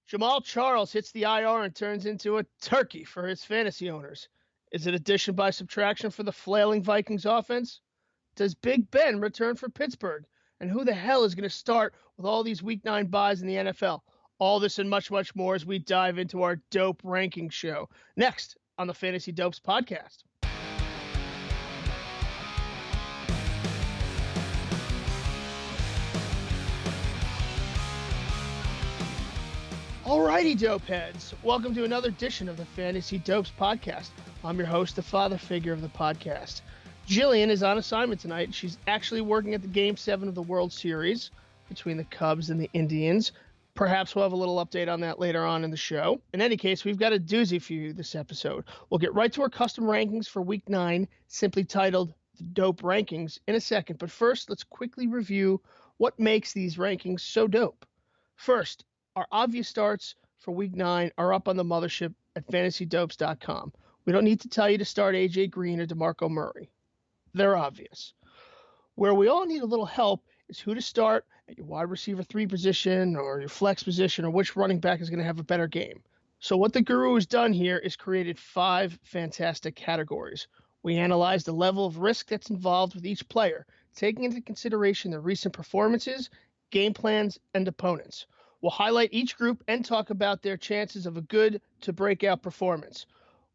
Jamal Charles hits the IR and turns into a turkey for his fantasy owners. Is it addition by subtraction for the flailing Vikings offense? Does Big Ben return for Pittsburgh? And who the hell is going to start with all these Week 9 buys in the NFL? All this and much, much more as we dive into our dope ranking show. Next on the Fantasy Dopes podcast. Alrighty, dope heads. Welcome to another edition of the Fantasy Dopes podcast. I'm your host, the father figure of the podcast. Jillian is on assignment tonight. She's actually working at the Game 7 of the World Series between the Cubs and the Indians. Perhaps we'll have a little update on that later on in the show. In any case, we've got a doozy for you this episode. We'll get right to our custom rankings for Week 9, simply titled The Dope Rankings, in a second. But first, let's quickly review what makes these rankings so dope. First, our obvious starts for Week 9 are up on the mothership at fantasydopes.com. We don't need to tell you to start A.J. Green or DeMarco Murray. They're obvious. Where we all need a little help is who to start at your wide receiver 3 position or your flex position or which running back is going to have a better game. So what the guru has done here is created 5 fantastic categories. We analyzed the level of risk that's involved with each player, taking into consideration their recent performances, game plans, and opponents. We'll highlight each group and talk about their chances of a good to breakout performance.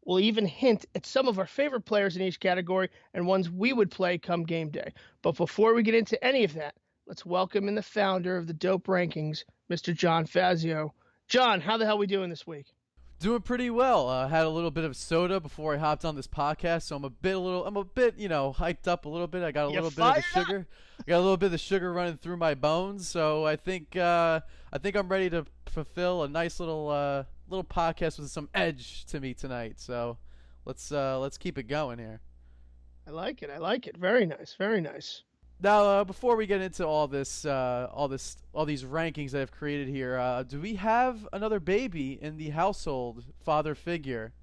We'll even hint at some of our favorite players in each category and ones we would play come game day. But before we get into any of that, let's welcome in the founder of the Dope Rankings, Mr. John Fazio. John, how the hell are we doing this week? Doing pretty well. Had a little bit of soda before I hopped on this podcast, so I'm a bit, hyped up a little bit. I got a little bit of the sugar. I got a little bit of the sugar running through my bones, so I think I'm ready to fulfill a nice little podcast with some edge to me tonight. So let's keep it going here. I like it. Very nice. Very nice. Now, before we get into all these rankings that I've created here, do we have another baby in the household, father figure?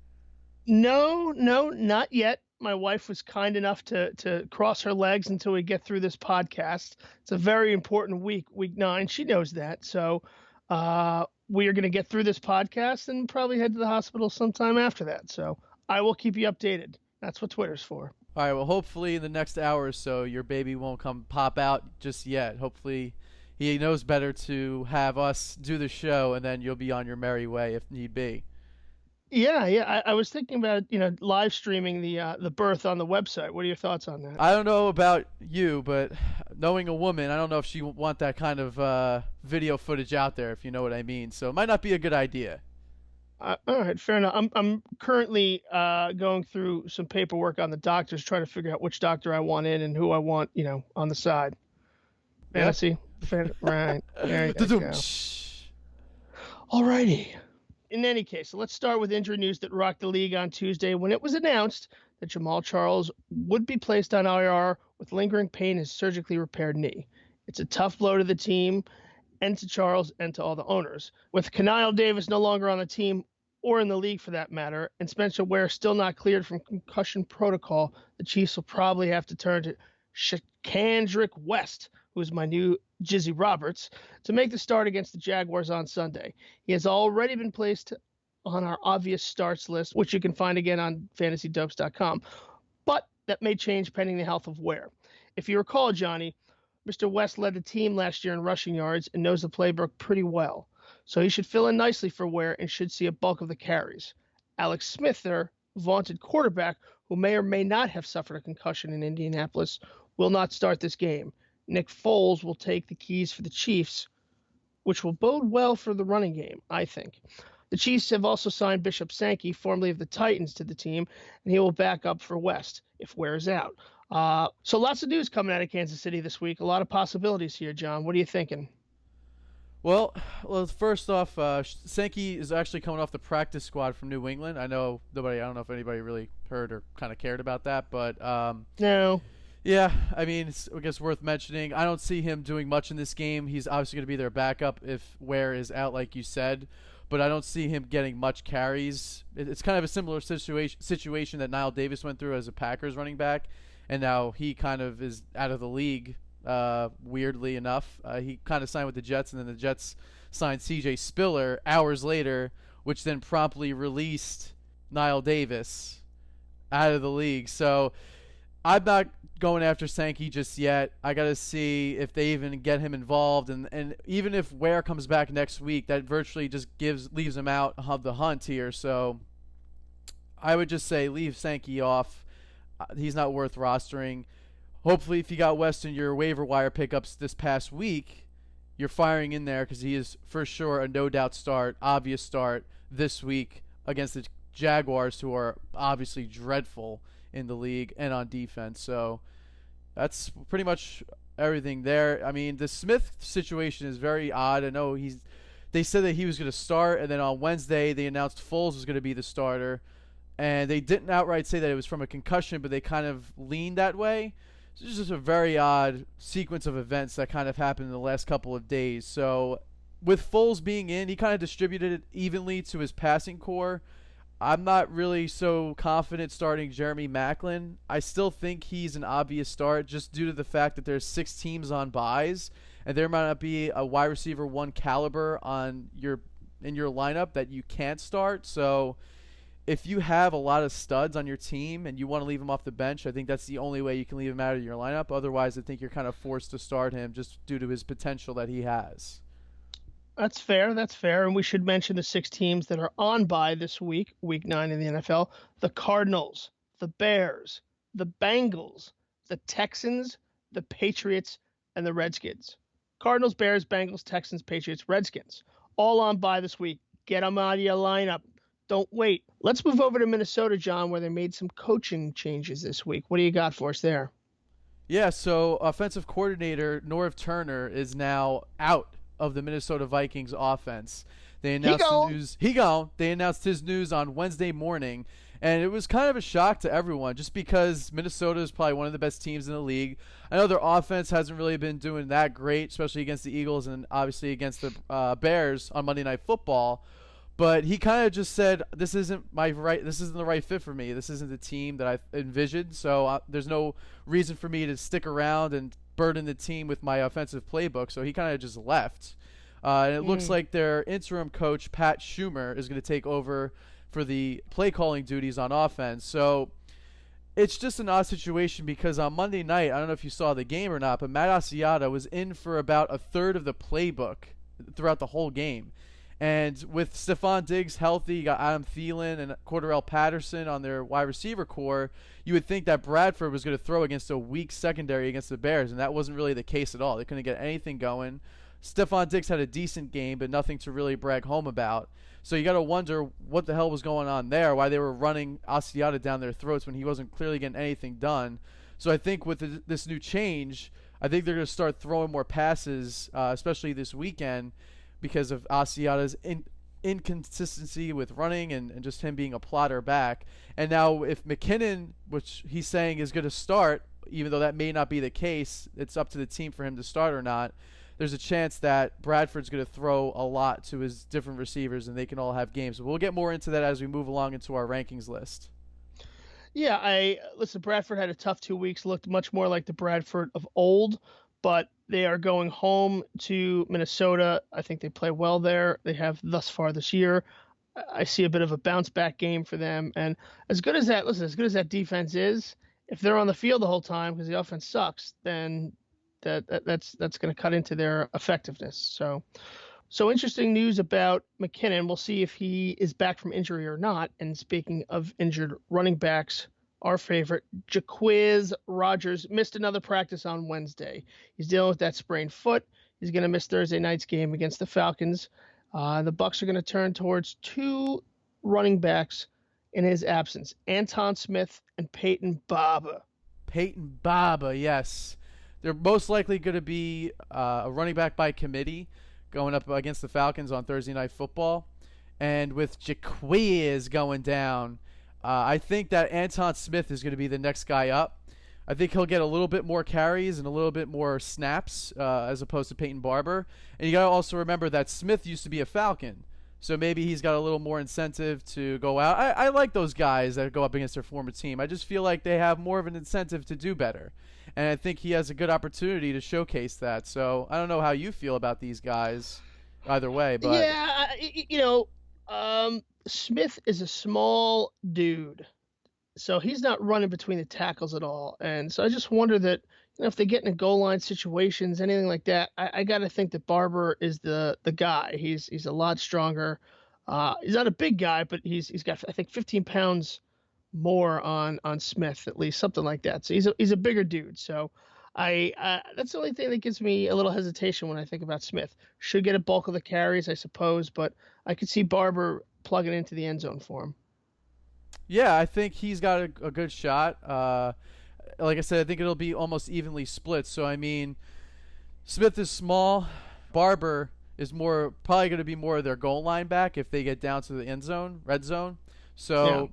No, not yet. My wife was kind enough to cross her legs until we get through this podcast. It's a very important week 9. She knows that. So we are going to get through this podcast and probably head to the hospital sometime after that. So I will keep you updated. That's what Twitter's for. All right, well, hopefully in the next hour or so, your baby won't come pop out just yet. Hopefully he knows better to have us do the show, and then you'll be on your merry way if need be. Yeah. I was thinking about, live streaming the birth on the website. What are your thoughts on that? I don't know about you, but knowing a woman, I don't know if she would want that kind of video footage out there, if you know what I mean. So it might not be a good idea. All right, fair enough. I'm currently going through some paperwork on the doctors, trying to figure out which doctor I want in and who I want, on the side. Fantasy, right? There you go. All righty. In any case, let's start with injury news that rocked the league on Tuesday when it was announced that Jamal Charles would be placed on IR with lingering pain in his surgically repaired knee. It's a tough blow to the team and to Charles and to all the owners. With Knile Davis no longer on the team or in the league for that matter, and Spencer Ware still not cleared from concussion protocol, the Chiefs will probably have to turn to Shakandrick West, who is my new Jizzy Roberts, to make the start against the Jaguars on Sunday. He has already been placed on our obvious starts list, which you can find again on fantasydopes.com, but that may change pending the health of Ware. If you recall, Johnny, Mr. West led the team last year in rushing yards and knows the playbook pretty well. So he should fill in nicely for Ware and should see a bulk of the carries. Alex Smith, their vaunted quarterback, who may or may not have suffered a concussion in Indianapolis, will not start this game. Nick Foles will take the keys for the Chiefs, which will bode well for the running game, I think. The Chiefs have also signed Bishop Sankey, formerly of the Titans, to the team, and he will back up for West if Ware is out. So lots of news coming out of Kansas City this week. A lot of possibilities here, John. What are you thinking? Well, first off, Sankey is actually coming off the practice squad from New England. I don't know if anybody really heard or kind of cared about that, but no. Yeah, I mean, it's, I guess worth mentioning. I don't see him doing much in this game. He's obviously going to be their backup if Ware is out, like you said, but I don't see him getting much carries. It's kind of a similar situation that Knile Davis went through as a Packers running back, and now he kind of is out of the league weirdly enough. He kind of signed with the Jets, and then the Jets signed C.J. Spiller hours later, which then promptly released Niall Davis out of the league. So I'm not going after Sankey just yet. I got to see if they even get him involved, and even if Ware comes back next week, that virtually just leaves him out of the hunt here. So I would just say leave Sankey off. He's not worth rostering. Hopefully, if you got West in your waiver wire pickups this past week, you're firing in there because he is for sure a no-doubt start, obvious start this week against the Jaguars, who are obviously dreadful in the league and on defense. So that's pretty much everything there. I mean, the Smith situation is very odd. I know they said that he was going to start, and then on Wednesday they announced Foles was going to be the starter. And they didn't outright say that it was from a concussion, but they kind of leaned that way. So it's just a very odd sequence of events that kind of happened in the last couple of days. So with Foles being in, he kind of distributed it evenly to his passing core. I'm not really so confident starting Jeremy Maclin. I still think he's an obvious start just due to the fact that there's 6 teams on buys, and there might not be a wide receiver 1 caliber in your lineup that you can't start. So if you have a lot of studs on your team and you want to leave him off the bench, I think that's the only way you can leave him out of your lineup. Otherwise, I think you're kind of forced to start him just due to his potential that he has. That's fair. That's fair. And we should mention the 6 teams that are on bye this week, week 9 in the NFL. The Cardinals, the Bears, the Bengals, the Texans, the Patriots, and the Redskins. Cardinals, Bears, Bengals, Texans, Patriots, Redskins. All on bye this week. Get them out of your lineup. Don't wait. Let's move over to Minnesota, John, where they made some coaching changes this week. What do you got for us there? Yeah, so offensive coordinator Norv Turner is now out of the Minnesota Vikings offense. They announced the news. They announced his news on Wednesday morning, and it was kind of a shock to everyone just because Minnesota is probably one of the best teams in the league. I know their offense hasn't really been doing that great, especially against the Eagles and obviously against the Bears on Monday Night Football. But he kind of just said, this isn't the right fit for me. This isn't the team that I envisioned, so there's no reason for me to stick around and burden the team with my offensive playbook. So he kind of just left. And it looks like their interim coach, Pat Schumer, is going to take over for the play calling duties on offense. So it's just an odd situation because on Monday night, I don't know if you saw the game or not, but Matt Asiata was in for about a third of the playbook throughout the whole game. And with Stephon Diggs healthy, you got Adam Thielen and Cordarrelle Patterson on their wide receiver core, you would think that Bradford was going to throw against a weak secondary against the Bears, and that wasn't really the case at all. They couldn't get anything going. Stephon Diggs had a decent game, but nothing to really brag home about. So you got to wonder what the hell was going on there, why they were running Asiata down their throats when he wasn't clearly getting anything done. So I think with this new change, I think they're going to start throwing more passes, especially this weekend, because of Asiata's inconsistency with running and just him being a plotter back. And now if McKinnon, which he's saying is going to start, even though that may not be the case, it's up to the team for him to start or not, there's a chance that Bradford's going to throw a lot to his different receivers and they can all have games. So we'll get more into that as we move along into our rankings list. Yeah, listen, Bradford had a tough 2 weeks, looked much more like the Bradford of old, but they are going home to Minnesota. I think they play well there. They have thus far this year. I see a bit of a bounce back game for them. And as good as that defense is, if they're on the field the whole time because the offense sucks, then that's going to cut into their effectiveness. So interesting news about McKinnon. We'll see if he is back from injury or not. And speaking of injured running backs, our favorite, Jacquizz Rodgers, missed another practice on Wednesday. He's dealing with that sprained foot. He's going to miss Thursday night's game against the Falcons. The Bucs are going to turn towards 2 running backs in his absence, Anton Smith and Peyton Barber. Peyton Barber, yes. They're most likely going to be a running back by committee going up against the Falcons on Thursday Night Football. And with Jacquizz going down, I think that Anton Smith is going to be the next guy up. I think he'll get a little bit more carries and a little bit more snaps as opposed to Peyton Barber. And you got to also remember that Smith used to be a Falcon. So maybe he's got a little more incentive to go out. I like those guys that go up against their former team. I just feel like they have more of an incentive to do better. and I think he has a good opportunity to showcase that. So I don't know how you feel about these guys, either way, but Yeah, Smith is a small dude, so he's not running between the tackles at all. And so I just wonder that if they get in goal line situations, anything like that, I got to think that Barber is the guy. He's a lot stronger. He's not a big guy, but he's got, I think, 15 pounds more on Smith, at least something like that. So he's a bigger dude. So that's the only thing that gives me a little hesitation when I think about Smith. Should get a bulk of the carries, I suppose, but I could see Barber plugging into the end zone for him. yeah, I think he's got a good shot. Like I said, I think it'll be almost evenly split. So I mean, Smith is small. Barber is probably going to be more of their goal line back if they get down to the end zone, red zone. So Yeah.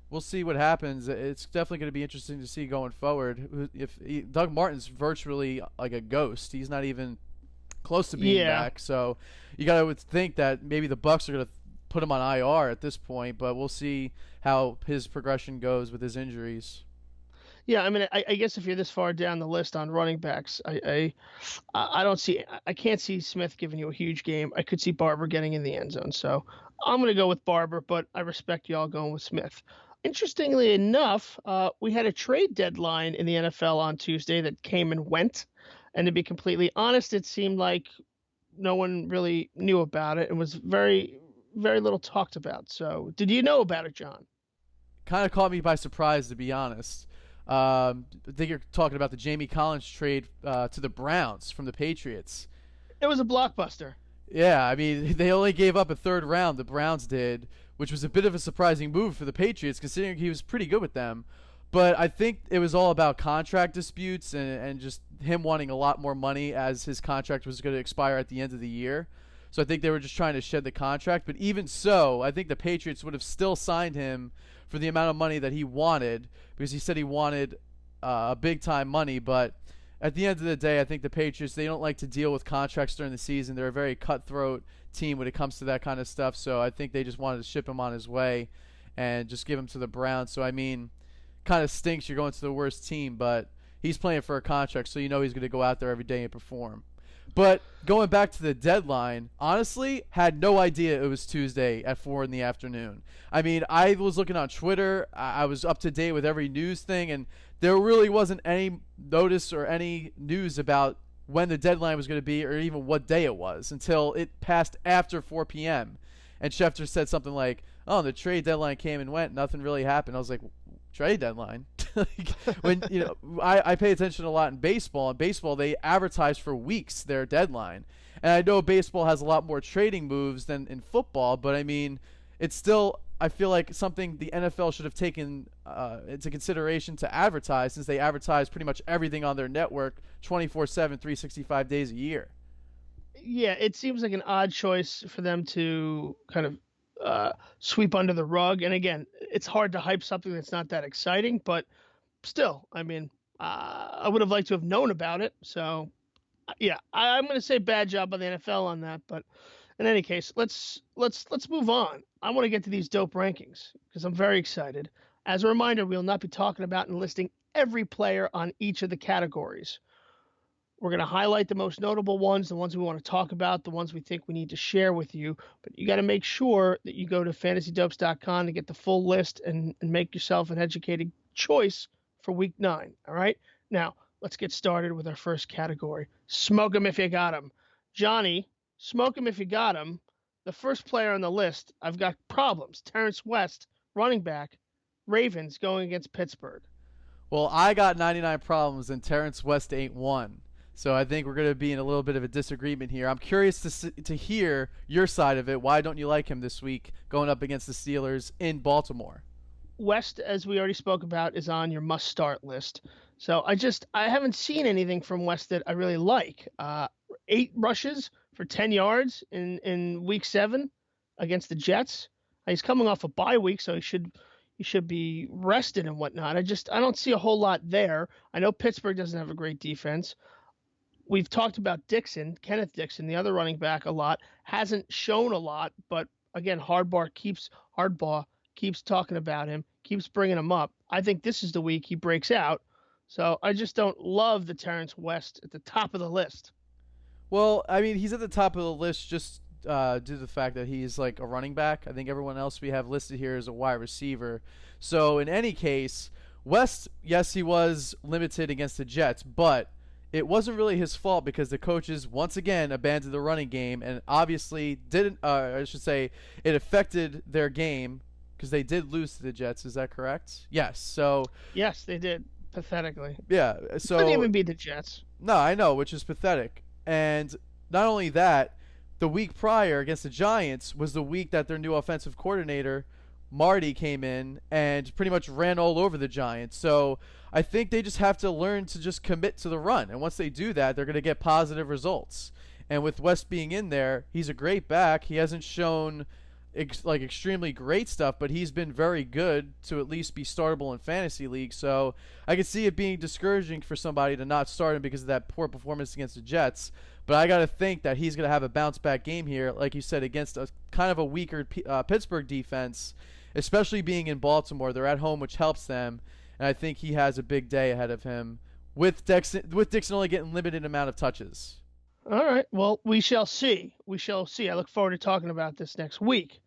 we'll see what happens. It's definitely going to be interesting to see going forward. Doug Martin's virtually like a ghost. He's not even close to being back. So you got to think that maybe the Bucks are going to put him on IR at this point, but we'll see how his progression goes with his injuries. Yeah, I mean, I guess if you're this far down the list on running backs, I can't see Smith giving you a huge game. I could see Barber getting in the end zone, so I'm going to go with Barber, but I respect y'all going with Smith. Interestingly enough, we had a trade deadline in the NFL on Tuesday that came and went, and to be completely honest, it seemed like no one really knew about it and was very, very little talked about. So, did you know about it, John? Kind of caught me by surprise, to be honest. I think you're talking about the Jamie Collins trade to the Browns from the Patriots. It was a blockbuster. Yeah, I mean, they only gave up a third round, the Browns did, which was a bit of a surprising move for the Patriots, considering he was pretty good with them. But I think it was all about contract disputes and just him wanting a lot more money as his contract was going to expire at the end of the year. So I think they were just trying to shed the contract. But even so, I think the Patriots would have still signed him for the amount of money that he wanted, because he said he wanted big time money. But at the end of the day, I think the Patriots, they don't like to deal with contracts during the season. They're a very cutthroat team when it comes to that kind of stuff. So I think they just wanted to ship him on his way and just give him to the Browns. So I mean, kind of stinks you're going to the worst team, but he's playing for a contract, so you know he's going to go out there every day and perform. But going back to the deadline, honestly, had no idea it was Tuesday at 4 in the afternoon. I mean, I was looking on Twitter. I was up to date with every news thing, and there really wasn't any notice or any news about when the deadline was going to be or even what day it was until it passed after 4 p.m. And Schefter said something like, oh, the trade deadline came and went. Nothing really happened. I was like, trade deadline? Like, when I pay attention a lot in baseball. In baseball, they advertise for weeks their deadline, and I know baseball has a lot more trading moves than in football. But I mean, it's still, I feel like something the NFL should have taken into consideration to advertise, since they advertise pretty much everything on their network 24/7, 365 days a year. Yeah, it seems like an odd choice for them to kind of sweep under the rug. And again, it's hard to hype something that's not that exciting, but still, I mean, I would have liked to have known about it. So, yeah, I'm going to say bad job by the NFL on that. But in any case, let's move on. I want to get to these dope rankings because I'm very excited. As a reminder, we will not be talking about and listing every player on each of the categories. We're going to highlight the most notable ones, the ones we want to talk about, the ones we think we need to share with you. But you got to make sure that you go to fantasydopes.com to get the full list and make yourself an educated choice for week 9. All right. Now, let's get started with our first category. Smoke 'em if you got 'em. Johnny, smoke 'em if you got 'em. The first player on the list, I've got problems. Terrence West, running back, Ravens going against Pittsburgh. Well, I got 99 problems and Terrence West ain't one. So I think we're going to be in a little bit of a disagreement here. I'm curious to hear your side of it. Why don't you like him this week going up against the Steelers in Baltimore? West, as we already spoke about, is on your must-start list. So I haven't seen anything from West that I really like. 8 rushes for 10 yards in week 7 against the Jets. He's coming off a bye week, so he should be rested and whatnot. I don't see a whole lot there. I know Pittsburgh doesn't have a great defense. We've talked about Kenneth Dixon, the other running back, a lot. Hasn't shown a lot, but again, Hardbaugh keeps talking about him, keeps bringing him up. I think this is the week he breaks out. So I just don't love the Terrence West at the top of the list. Well, I mean, he's at the top of the list just due to the fact that he's like a running back. I think everyone else we have listed here is a wide receiver. So in any case, West, yes, he was limited against the Jets, but it wasn't really his fault because the coaches once again abandoned the running game and obviously didn't. I should say it affected their game because they did lose to the Jets. Is that correct? Yes. So Yes, they did pathetically. yeah. Couldn't So even beat the Jets. no, I know, which is pathetic. And not only that, the week prior against the Giants was the week that their new offensive coordinator, Marty, came in and pretty much ran all over the Giants. So I think they just have to learn to just commit to the run. And once they do that, they're going to get positive results. And with West being in there, he's a great back. He hasn't shown like extremely great stuff, but he's been very good to at least be startable in fantasy league. So I can see it being discouraging for somebody to not start him because of that poor performance against the Jets. But I got to think that he's going to have a bounce back game here, like you said, against a kind of a weaker Pittsburgh defense, especially being in Baltimore. They're at home, which helps them, and I think he has a big day ahead of him with Dixon only getting limited amount of touches. All right. Well, we shall see. We shall see. I look forward to talking about this next week.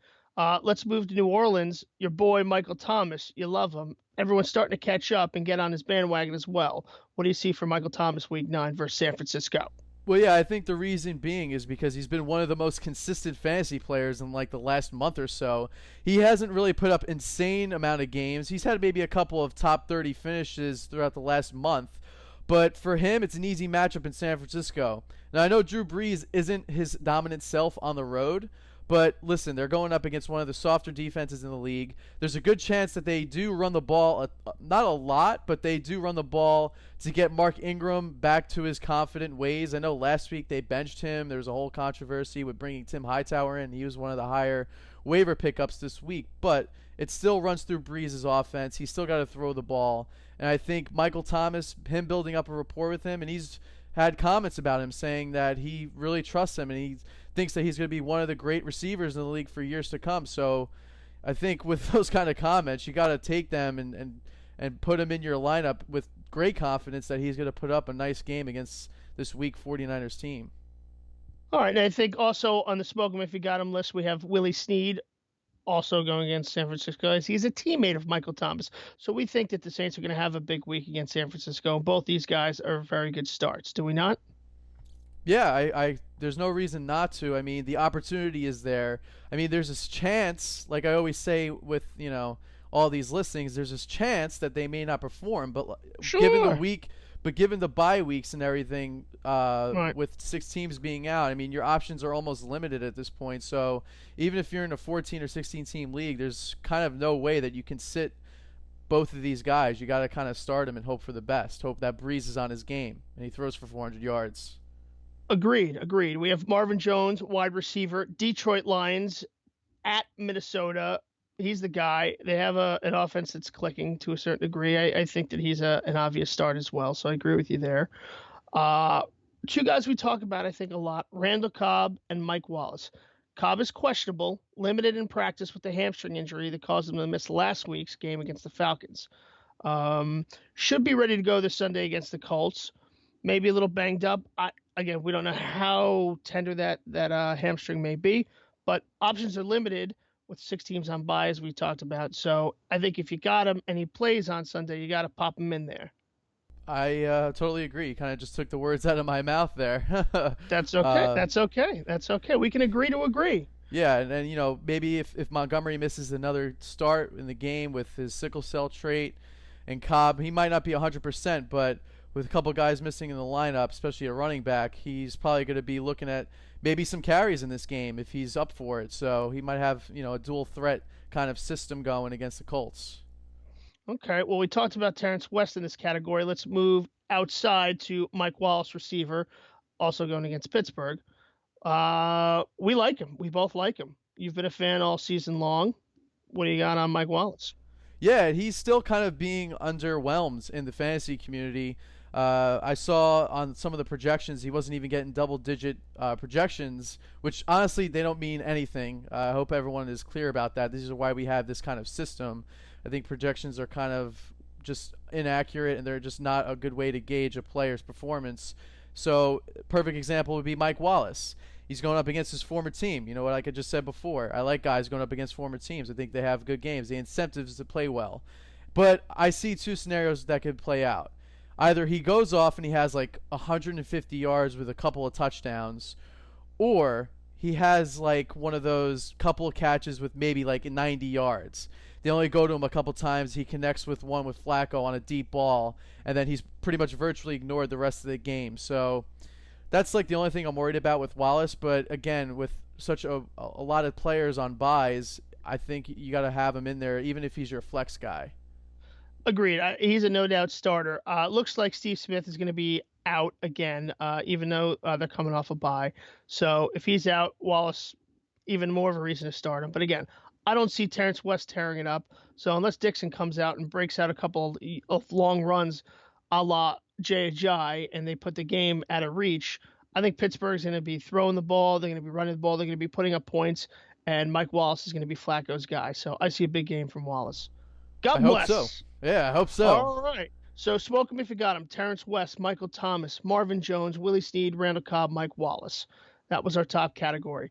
Let's move to New Orleans. Your boy, Michael Thomas. You love him. Everyone's starting to catch up and get on his bandwagon as well. What do you see for Michael Thomas week 9 versus San Francisco? Well, yeah, I think the reason being is because he's been one of the most consistent fantasy players in like the last month or so. He hasn't really put up insane amount of games. He's had maybe a couple of top 30 finishes throughout the last month. But for him, it's an easy matchup in San Francisco. Now, I know Drew Brees isn't his dominant self on the road, but listen, they're going up against one of the softer defenses in the league. There's a good chance that they do run the ball, not a lot, but they do run the ball to get Mark Ingram back to his confident ways. I know last week they benched him. There was a whole controversy with bringing Tim Hightower in. He was one of the higher waiver pickups this week, but it still runs through Brees' offense. He's still got to throw the ball. And I think Michael Thomas, him building up a rapport with him, and he's had comments about him saying that he really trusts him and he thinks that he's going to be one of the great receivers in the league for years to come. So I think with those kind of comments, you got to take them and put him in your lineup with great confidence that he's going to put up a nice game against this weak 49ers team. All right. And I think also on the Smoke 'em if you got him list, we have Willie Snead also going against San Francisco. He's a teammate of Michael Thomas. So we think that the Saints are going to have a big week against San Francisco. Both these guys are very good starts. Do we not? Yeah, I there's no reason not to. I mean, the opportunity is there. I mean, there's this chance, like I always say with, all these listings, there's this chance that they may not perform, but Sure. given the bye weeks and everything, Right. with 6 teams being out, I mean, your options are almost limited at this point. So even if you're in a 14 or 16 team league, there's kind of no way that you can sit both of these guys. You got to kind of start them and hope for the best. Hope that Brees is on his game and he throws for 400 yards. Agreed. We have Marvin Jones, wide receiver, Detroit Lions at Minnesota. He's the guy. They have an offense that's clicking to a certain degree. I think that he's an obvious start as well. So I agree with you there. Two guys we talk about, I think, a lot, Randall Cobb and Mike Wallace. Cobb is questionable, limited in practice with the hamstring injury that caused him to miss last week's game against the Falcons. Should be ready to go this Sunday against the Colts. Maybe a little banged up. Again, we don't know how tender that hamstring may be, but options are limited with 6 teams on bye, as we talked about. So I think if you got him and he plays on Sunday, you got to pop him in there. I totally agree. You kind of just took the words out of my mouth there. That's okay. That's okay. We can agree to agree. Yeah, and maybe if Montgomery misses another start in the game with his sickle cell trait and Cobb, he might not be 100%, but with a couple guys missing in the lineup, especially a running back, he's probably going to be looking at maybe some carries in this game if he's up for it. So he might have, a dual threat kind of system going against the Colts. Okay. Well, we talked about Terrence West in this category. Let's move outside to Mike Wallace, receiver, also going against Pittsburgh. We like him. We both like him. You've been a fan all season long. What do you got on Mike Wallace? Yeah, he's still kind of being underwhelmed in the fantasy community. I saw on some of the projections he wasn't even getting double-digit projections, which honestly they don't mean anything. I hope everyone is clear about that. This is why we have this kind of system. I think projections are kind of just inaccurate, and they're just not a good way to gauge a player's performance. So, perfect example would be Mike Wallace. He's going up against his former team. You know what, like I just said before, I like guys going up against former teams. I think they have good games. The incentives to play well. But I see two scenarios that could play out. Either he goes off and he has like 150 yards with a couple of touchdowns, or he has like one of those couple of catches with maybe like 90 yards. They only go to him a couple times. He connects with one with Flacco on a deep ball, and then he's pretty much virtually ignored the rest of the game. So that's like the only thing I'm worried about with Wallace. But again, with such a lot of players on buys, I think you got to have him in there, even if he's your flex guy. Agreed. He's a no doubt starter. Looks like Steve Smith is going to be out again, even though they're coming off a bye. So if he's out, Wallace, even more of a reason to start him. But again, I don't see Terrence West tearing it up. So unless Dixon comes out and breaks out a couple of long runs a la Jay Ajayi and they put the game out of reach, I think Pittsburgh's going to be throwing the ball. They're going to be running the ball. They're going to be putting up points. And Mike Wallace is going to be Flacco's guy. So I see a big game from Wallace. God bless. I hope so. Yeah, I hope so. All right. So smoke him if you got him. Terrence West, Michael Thomas, Marvin Jones, Willie Snead, Randall Cobb, Mike Wallace. That was our top category.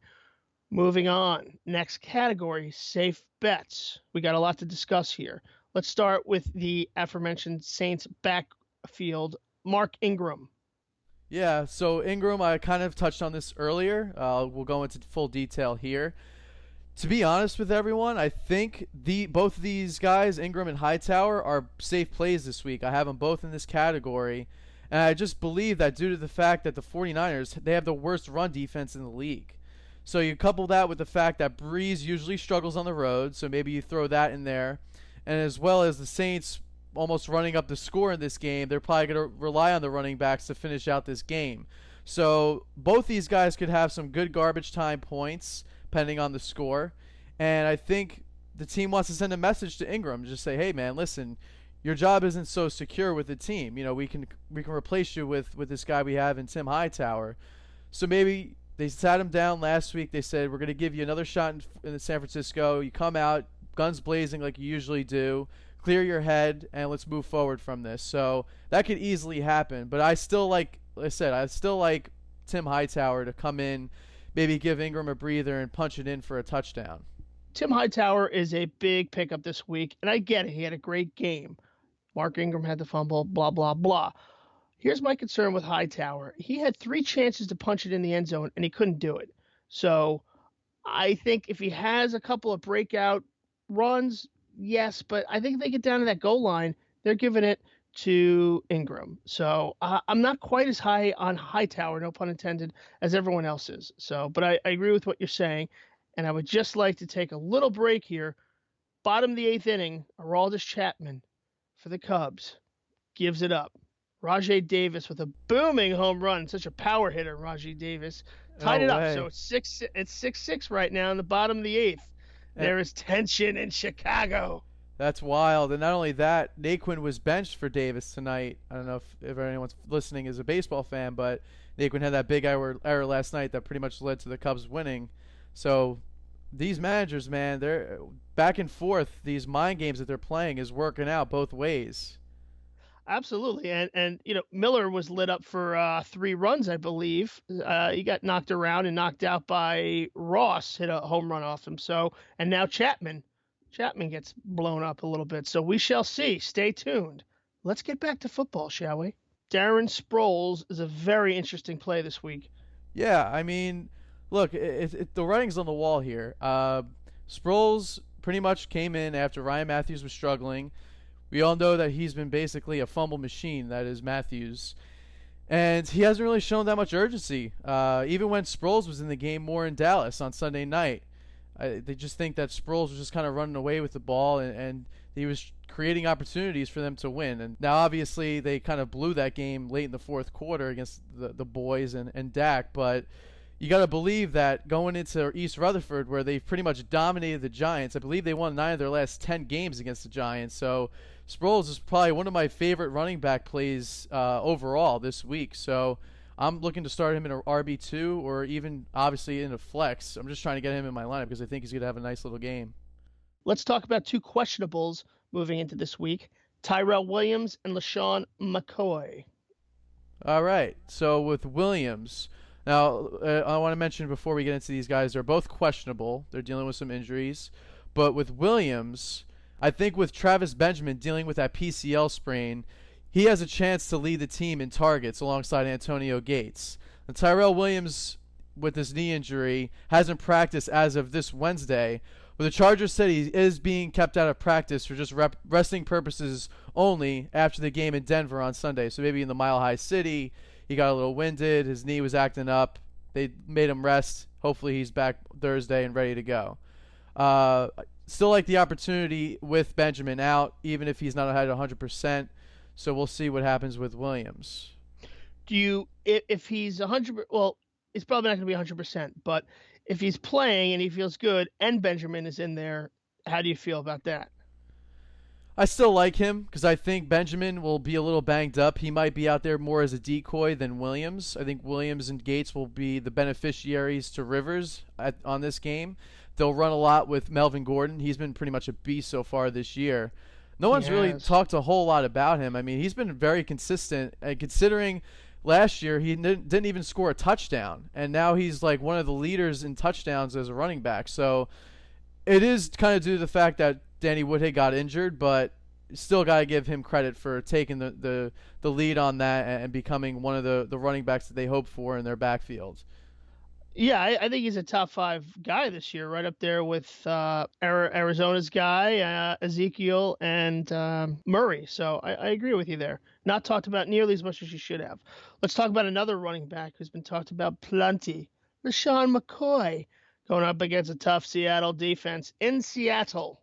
Moving on. Next category, safe bets. We got a lot to discuss here. Let's start with the aforementioned Saints backfield, Mark Ingram. Yeah, so Ingram, I kind of touched on this earlier. We'll go into full detail here. To be honest with everyone, I think both of these guys, Ingram and Hightower, are safe plays this week. I have them both in this category. And I just believe that due to the fact that the 49ers, they have the worst run defense in the league. So you couple that with the fact that Breeze usually struggles on the road, so maybe you throw that in there. And as well as the Saints almost running up the score in this game, they're probably going to rely on the running backs to finish out this game. So both these guys could have some good garbage time points, depending on the score. And I think the team wants to send a message to Ingram, just say, hey man, listen, your job isn't so secure with the team. You know, we can replace you with this guy we have in Tim Hightower. So maybe they sat him down last week. They said, we're going to give you another shot in San Francisco. You come out, guns blazing like you usually do, clear your head, and let's move forward from this. So that could easily happen. But I still like Tim Hightower to come in, maybe give Ingram a breather and punch it in for a touchdown. Tim Hightower is a big pickup this week, and I get it. He had a great game. Mark Ingram had the fumble, blah, blah, blah. Here's my concern with Hightower. He had 3 chances to punch it in the end zone, and he couldn't do it. So I think if he has a couple of breakout runs, yes, but I think if they get down to that goal line, they're giving it to Ingram. So I'm not quite as high on Hightower, no pun intended, as everyone else is. So, but I agree with what you're saying, and I would just like to take a little break here. Bottom of the 8th inning, Aroldis Chapman for the Cubs gives it up. Rajay Davis with a booming home run, such a power hitter, Rajay Davis, tied it up. So it's 6-6 right now in the bottom of the 8th. There is tension in Chicago. That's wild. And not only that, Naquin was benched for Davis tonight. I don't know if anyone's listening is a baseball fan, but Naquin had that big error last night that pretty much led to the Cubs winning. So these managers, man, they're back and forth. These mind games that they're playing is working out both ways. Absolutely. And you know, Miller was lit up for 3 runs, I believe. He got knocked around and knocked out by Ross, hit a home run off him. So, and now Chapman gets blown up a little bit. So we shall see. Stay tuned. Let's get back to football, shall we? Darren Sproles is a very interesting play this week. Yeah, I mean, look, the writing's on the wall here. Sproles pretty much came in after Ryan Matthews was struggling. We all know that he's been basically a fumble machine, that is Matthews. And he hasn't really shown that much urgency. Even when Sproles was in the game more in Dallas on Sunday night, they just think that Sproles was just kind of running away with the ball, and he was creating opportunities for them to win. And now, obviously, they kind of blew that game late in the fourth quarter against the boys and Dak. But you got to believe that going into East Rutherford, where they've pretty much dominated the Giants, I believe they won 9 of their last 10 games against the Giants. So Sproles is probably one of my favorite running back plays overall this week. So I'm looking to start him in an RB2 or even obviously in a flex. I'm just trying to get him in my lineup because I think he's going to have a nice little game. Let's talk about 2 questionables moving into this week. Tyrell Williams and LaShawn McCoy. All right. So with Williams, now I want to mention before we get into these guys, they're both questionable. They're dealing with some injuries. But with Williams, I think with Travis Benjamin dealing with that PCL sprain, he has a chance to lead the team in targets alongside Antonio Gates. And Tyrell Williams, with this knee injury, hasn't practiced as of this Wednesday. But the Chargers said he is being kept out of practice for just resting purposes only after the game in Denver on Sunday. So maybe in the Mile High City, he got a little winded. His knee was acting up. They made him rest. Hopefully he's back Thursday and ready to go. Still like the opportunity with Benjamin out, even if he's not at 100%. So we'll see what happens with Williams. If he's 100, well, it's probably not going to be 100%, but if he's playing and he feels good and Benjamin is in there, how do you feel about that? I still like him because I think Benjamin will be a little banged up. He might be out there more as a decoy than Williams. I think Williams and Gates will be the beneficiaries to Rivers on this game. They'll run a lot with Melvin Gordon. He's been pretty much a beast so far this year. No one's really talked a whole lot about him. I mean, he's been very consistent, considering last year he didn't even score a touchdown, and now he's like one of the leaders in touchdowns as a running back. So it is kind of due to the fact that Danny Woodhead got injured, but still got to give him credit for taking the lead on that and becoming one of the running backs that they hope for in their backfield. Yeah, I think he's a top 5 guy this year, right up there with Arizona's guy, Ezekiel, and Murray. So I agree with you there. Not talked about nearly as much as you should have. Let's talk about another running back who's been talked about plenty. LaShawn McCoy going up against a tough Seattle defense in Seattle.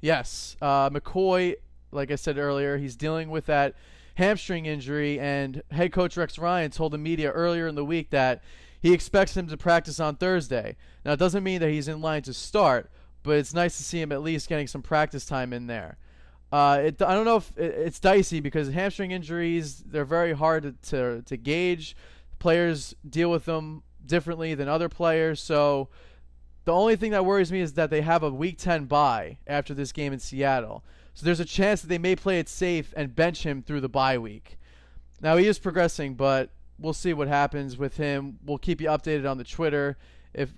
Yes, McCoy, like I said earlier, he's dealing with that hamstring injury, and head coach Rex Ryan told the media earlier in the week that he expects him to practice on Thursday. Now, it doesn't mean that he's in line to start, but it's nice to see him at least getting some practice time in there. I don't know if it's dicey because hamstring injuries, they're very hard to gauge. Players deal with them differently than other players, so the only thing that worries me is that they have a Week 10 bye after this game in Seattle. So there's a chance that they may play it safe and bench him through the bye week. Now, he is progressing, but we'll see what happens with him. We'll keep you updated on the Twitter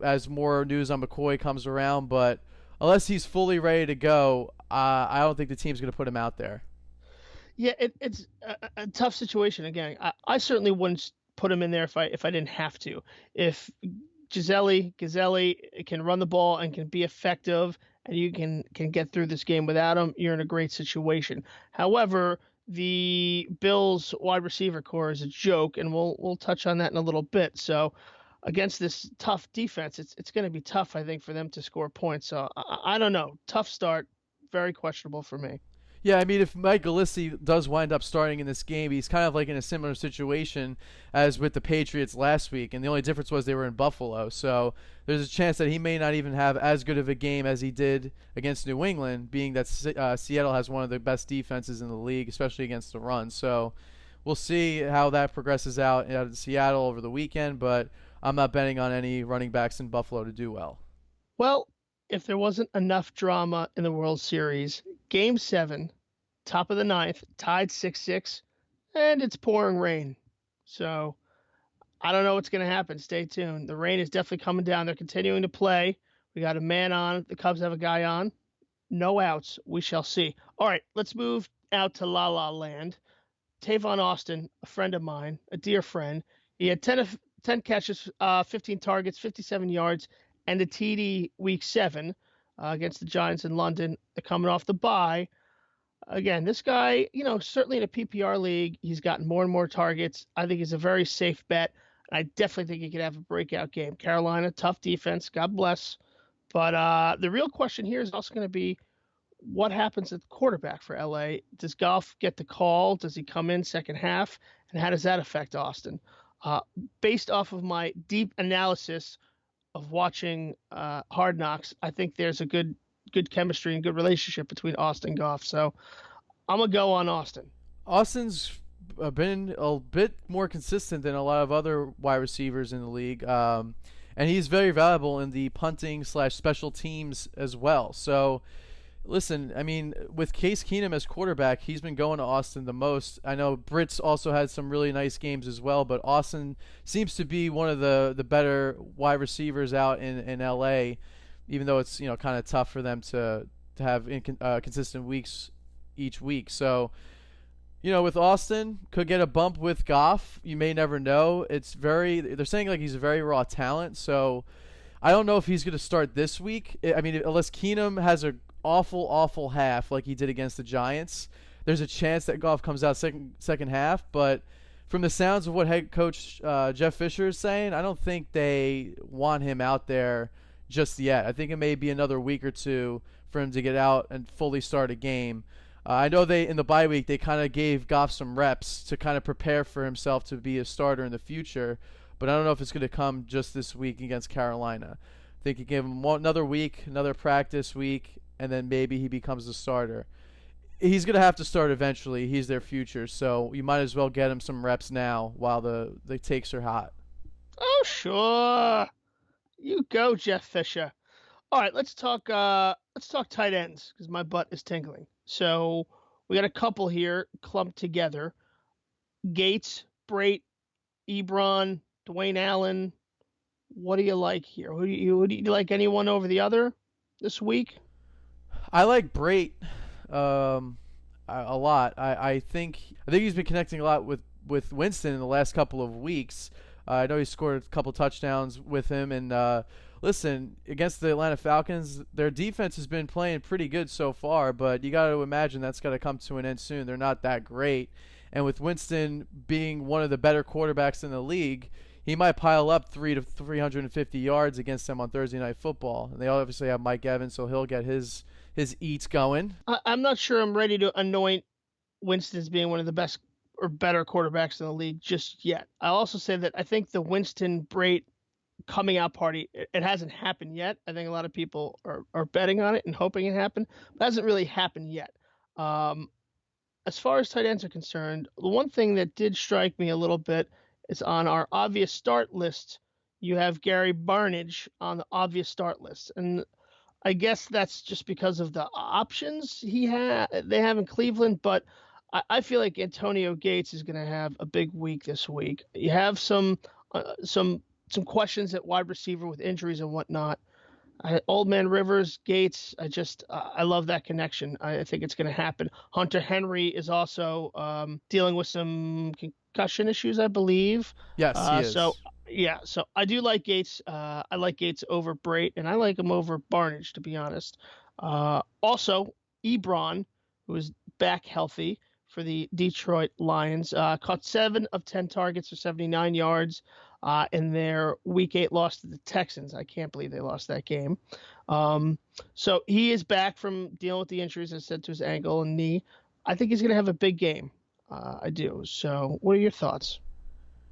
as more news on McCoy comes around. But unless he's fully ready to go, I don't think the team's going to put him out there. Yeah, it's a tough situation. Again, I certainly wouldn't put him in there if I didn't have to. If Gisele can run the ball and can be effective, and you can get through this game without him, you're in a great situation. However, the Bills wide receiver core is a joke, and we'll touch on that in a little bit. So against this tough defense, it's going to be tough, I think, for them to score points. So I don't know. Tough start, very questionable for me. Yeah, I mean, if Mike Gillislee does wind up starting in this game, he's kind of like in a similar situation as with the Patriots last week, and the only difference was they were in Buffalo. So there's a chance that he may not even have as good of a game as he did against New England, being that Seattle has one of the best defenses in the league, especially against the run. So we'll see how that progresses out in Seattle over the weekend, but I'm not betting on any running backs in Buffalo to do well. Well, if there wasn't enough drama in the World Series, Game 7, top of the 9th, tied 6-6, and it's pouring rain. So I don't know what's going to happen. Stay tuned. The rain is definitely coming down. They're continuing to play. We got a man on. The Cubs have a guy on. No outs. We shall see. All right, let's move out to La La Land. Tavon Austin, a friend of mine, a dear friend. He had 10 catches, 15 targets, 57 yards, and a TD Week 7 against the Giants in London. They're coming off the bye. Again, this guy, certainly in a PPR league, he's gotten more and more targets. I think he's a very safe bet. I definitely think he could have a breakout game. Carolina, tough defense. God bless. But the real question here is also going to be what happens at the quarterback for LA. Does Goff get the call? Does he come in second half? And how does that affect Austin? Based off of my deep analysis of watching Hard Knocks, I think there's a good chemistry and good relationship between Austin and Goff. So I'm going to go on Austin. Austin's been a bit more consistent than a lot of other wide receivers in the league. And he's very valuable in the punting / special teams as well. So Listen, I mean, with Case Keenum as quarterback, he's been going to Austin the most. I know Britt's also had some really nice games as well, but Austin seems to be one of the better wide receivers out in LA, even though it's kind of tough for them to have consistent weeks each week. So, with Austin, could get a bump with Goff. You may never know. They're saying like he's a very raw talent, so I don't know if he's going to start this week. I mean, unless Keenum has a awful half like he did against the Giants, there's a chance that Goff comes out second half. But from the sounds of what head coach Jeff Fisher is saying, I don't think they want him out there just yet. I think it may be another week or two for him to get out and fully start a game. I know in the bye week they kind of gave Goff some reps to kind of prepare for himself to be a starter in the future, but I don't know if it's going to come just this week against Carolina. I think you give him another week, another practice week, and then maybe he becomes the starter. He's going to have to start eventually. He's their future, so you might as well get him some reps now while the takes are hot. Oh, sure. You go, Jeff Fisher. All right, let's talk tight ends because my butt is tingling. So we got a couple here clumped together. Gates, Brate, Ebron, Dwayne Allen. What do you like here? Who do you like, anyone over the other this week? I like Brate a lot. I think he's been connecting a lot with Winston in the last couple of weeks. I know he scored a couple touchdowns with him. And listen, against the Atlanta Falcons, their defense has been playing pretty good so far, but you got to imagine that's got to come to an end soon. They're not that great. And with Winston being one of the better quarterbacks in the league, he might pile up 350 yards against them on Thursday Night Football. And they obviously have Mike Evans, so he'll get his eats going. I'm not sure I'm ready to anoint Winston as being one of the best or better quarterbacks in the league just yet. I'll also say that I think the Winston Brate coming out party, it hasn't happened yet. I think a lot of people are betting on it and hoping it happened, but it hasn't really happened yet. As far as tight ends are concerned, the one thing that did strike me a little bit is on our obvious start list, you have Gary Barnidge on the obvious start list. And I guess that's just because of the options they have in Cleveland, but I feel like Antonio Gates is going to have a big week this week. You have some questions at wide receiver with injuries and whatnot. Old Man Rivers, Gates, I love that connection. I think it's going to happen. Hunter Henry is also dealing with some concussion issues, I believe. Yes, he is. So I do like Gates. I like Gates over Brate, and I like him over Barnidge, to be honest. Also, Ebron, who is back healthy for the Detroit Lions, caught 7 of 10 targets for 79 yards in their Week 8 loss to the Texans. I can't believe they lost that game. So he is back from dealing with the injuries, as I said, to his ankle and knee. I think he's going to have a big game. I do. So what are your thoughts?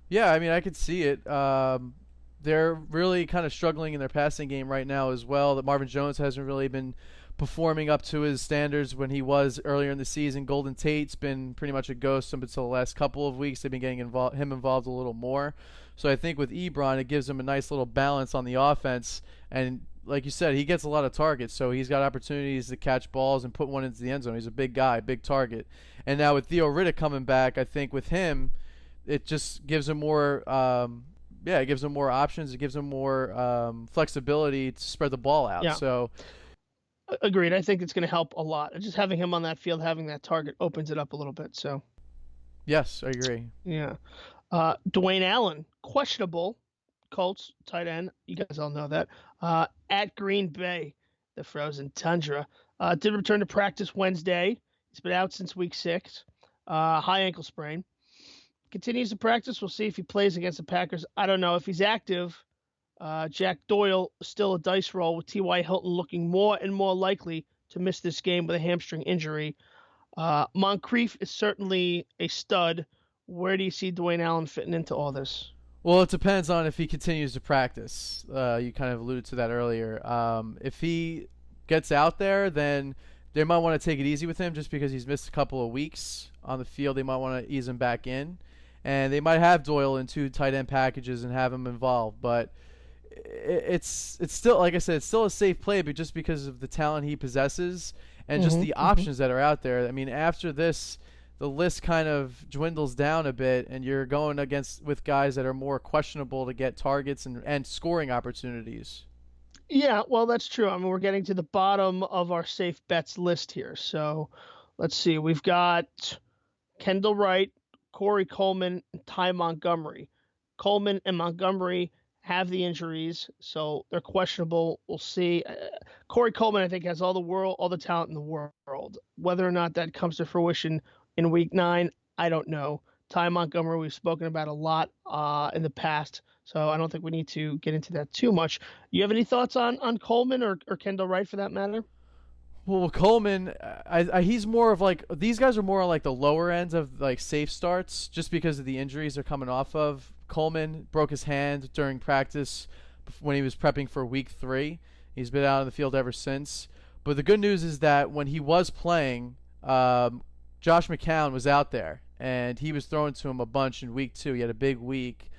Yeah, I mean, I could see it. They're really kind of struggling in their passing game right now as well. That Marvin Jones hasn't really been performing up to his standards when he was earlier in the season. Golden Tate's been pretty much a ghost up until the last couple of weeks. They've been getting him involved a little more. So I think with Ebron, it gives him a nice little balance on the offense. And like you said, he gets a lot of targets, so he's got opportunities to catch balls and put one into the end zone. He's a big guy, big target. And now with Theo Riddick coming back, I think with him, it just gives him more it gives him more options. It gives him more flexibility to spread the ball out. Yeah. So agreed. I think it's going to help a lot. Just having him on that field, having that target opens it up a little bit. So yes, I agree. Yeah. Dwayne Allen, questionable. Colts tight end. You guys all know that. At Green Bay, the frozen tundra. Did return to practice Wednesday. He's been out since week 6. High ankle sprain. Continues to practice. We'll see if he plays against the Packers. I don't know. If he's active, Jack Doyle still a dice roll with T.Y. Hilton looking more and more likely to miss this game with a hamstring injury. Moncrief is certainly a stud. Where do you see Dwayne Allen fitting into all this? Well, it depends on if he continues to practice. You kind of alluded to that earlier. If he gets out there, then they might want to take it easy with him just because he's missed a couple of weeks on the field. They might want to ease him back in. And they might have Doyle in 2 tight end packages and have him involved. But it's still, like I said, it's still a safe play, but just because of the talent he possesses and just the options that are out there. I mean, after this, the list kind of dwindles down a bit, and you're going against with guys that are more questionable to get targets and scoring opportunities. Yeah, well, that's true. I mean, we're getting to the bottom of our safe bets list here. So let's see. We've got Kendall Wright, Corey Coleman, and Ty Montgomery. Coleman and Montgomery have the injuries, so they're questionable. We'll see. Corey Coleman, I think, has all the talent in the world. Whether or not that comes to fruition in Week 9, I don't know. Ty Montgomery, we've spoken about a lot in the past, so I don't think we need to get into that too much. You have any thoughts on Coleman or Kendall Wright for that matter? Well, Coleman, he's more of like, these guys are more like the lower ends of like safe starts, just because of the injuries they're coming off of. Coleman broke his hand during practice when he was prepping for Week 3. He's been out on the field ever since. But the good news is that when he was playing, Josh McCown was out there, and he was throwing to him a bunch in Week 2. He had a big week.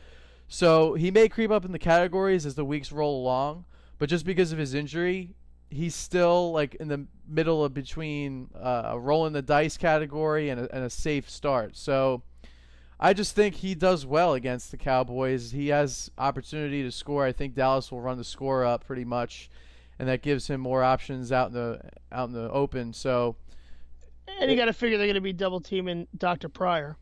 So he may creep up in the categories as the weeks roll along, but just because of his injury, he's still like in the middle of between a rolling the dice category and a safe start. So I just think he does well against the Cowboys. He has opportunity to score. I think Dallas will run the score up pretty much, and that gives him more options out in the open. So, and you got to figure they're going to be double teaming Dr. Pryor.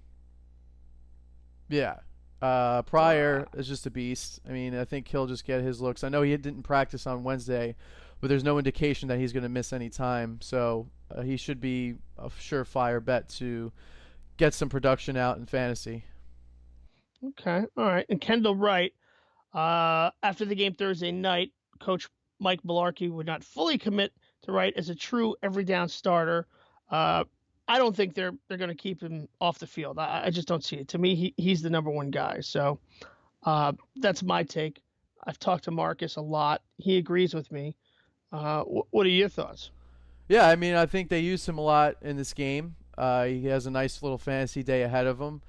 Yeah. Pryor is just a beast. I mean, I think he'll just get his looks. I know he didn't practice on Wednesday, but there's no indication that he's going to miss any time. So he should be a surefire bet to get some production out in fantasy. Okay. All right. And Kendall Wright, after the game Thursday night, Coach Mike Mularkey would not fully commit to Wright as a true every down starter. I don't think they're going to keep him off the field. I just don't see it. To me, he's the number one guy. So that's my take. I've talked to Marcus a lot. He agrees with me. What are your thoughts? Yeah, I mean, I think they used him a lot in this game. He has a nice little fantasy day ahead of him.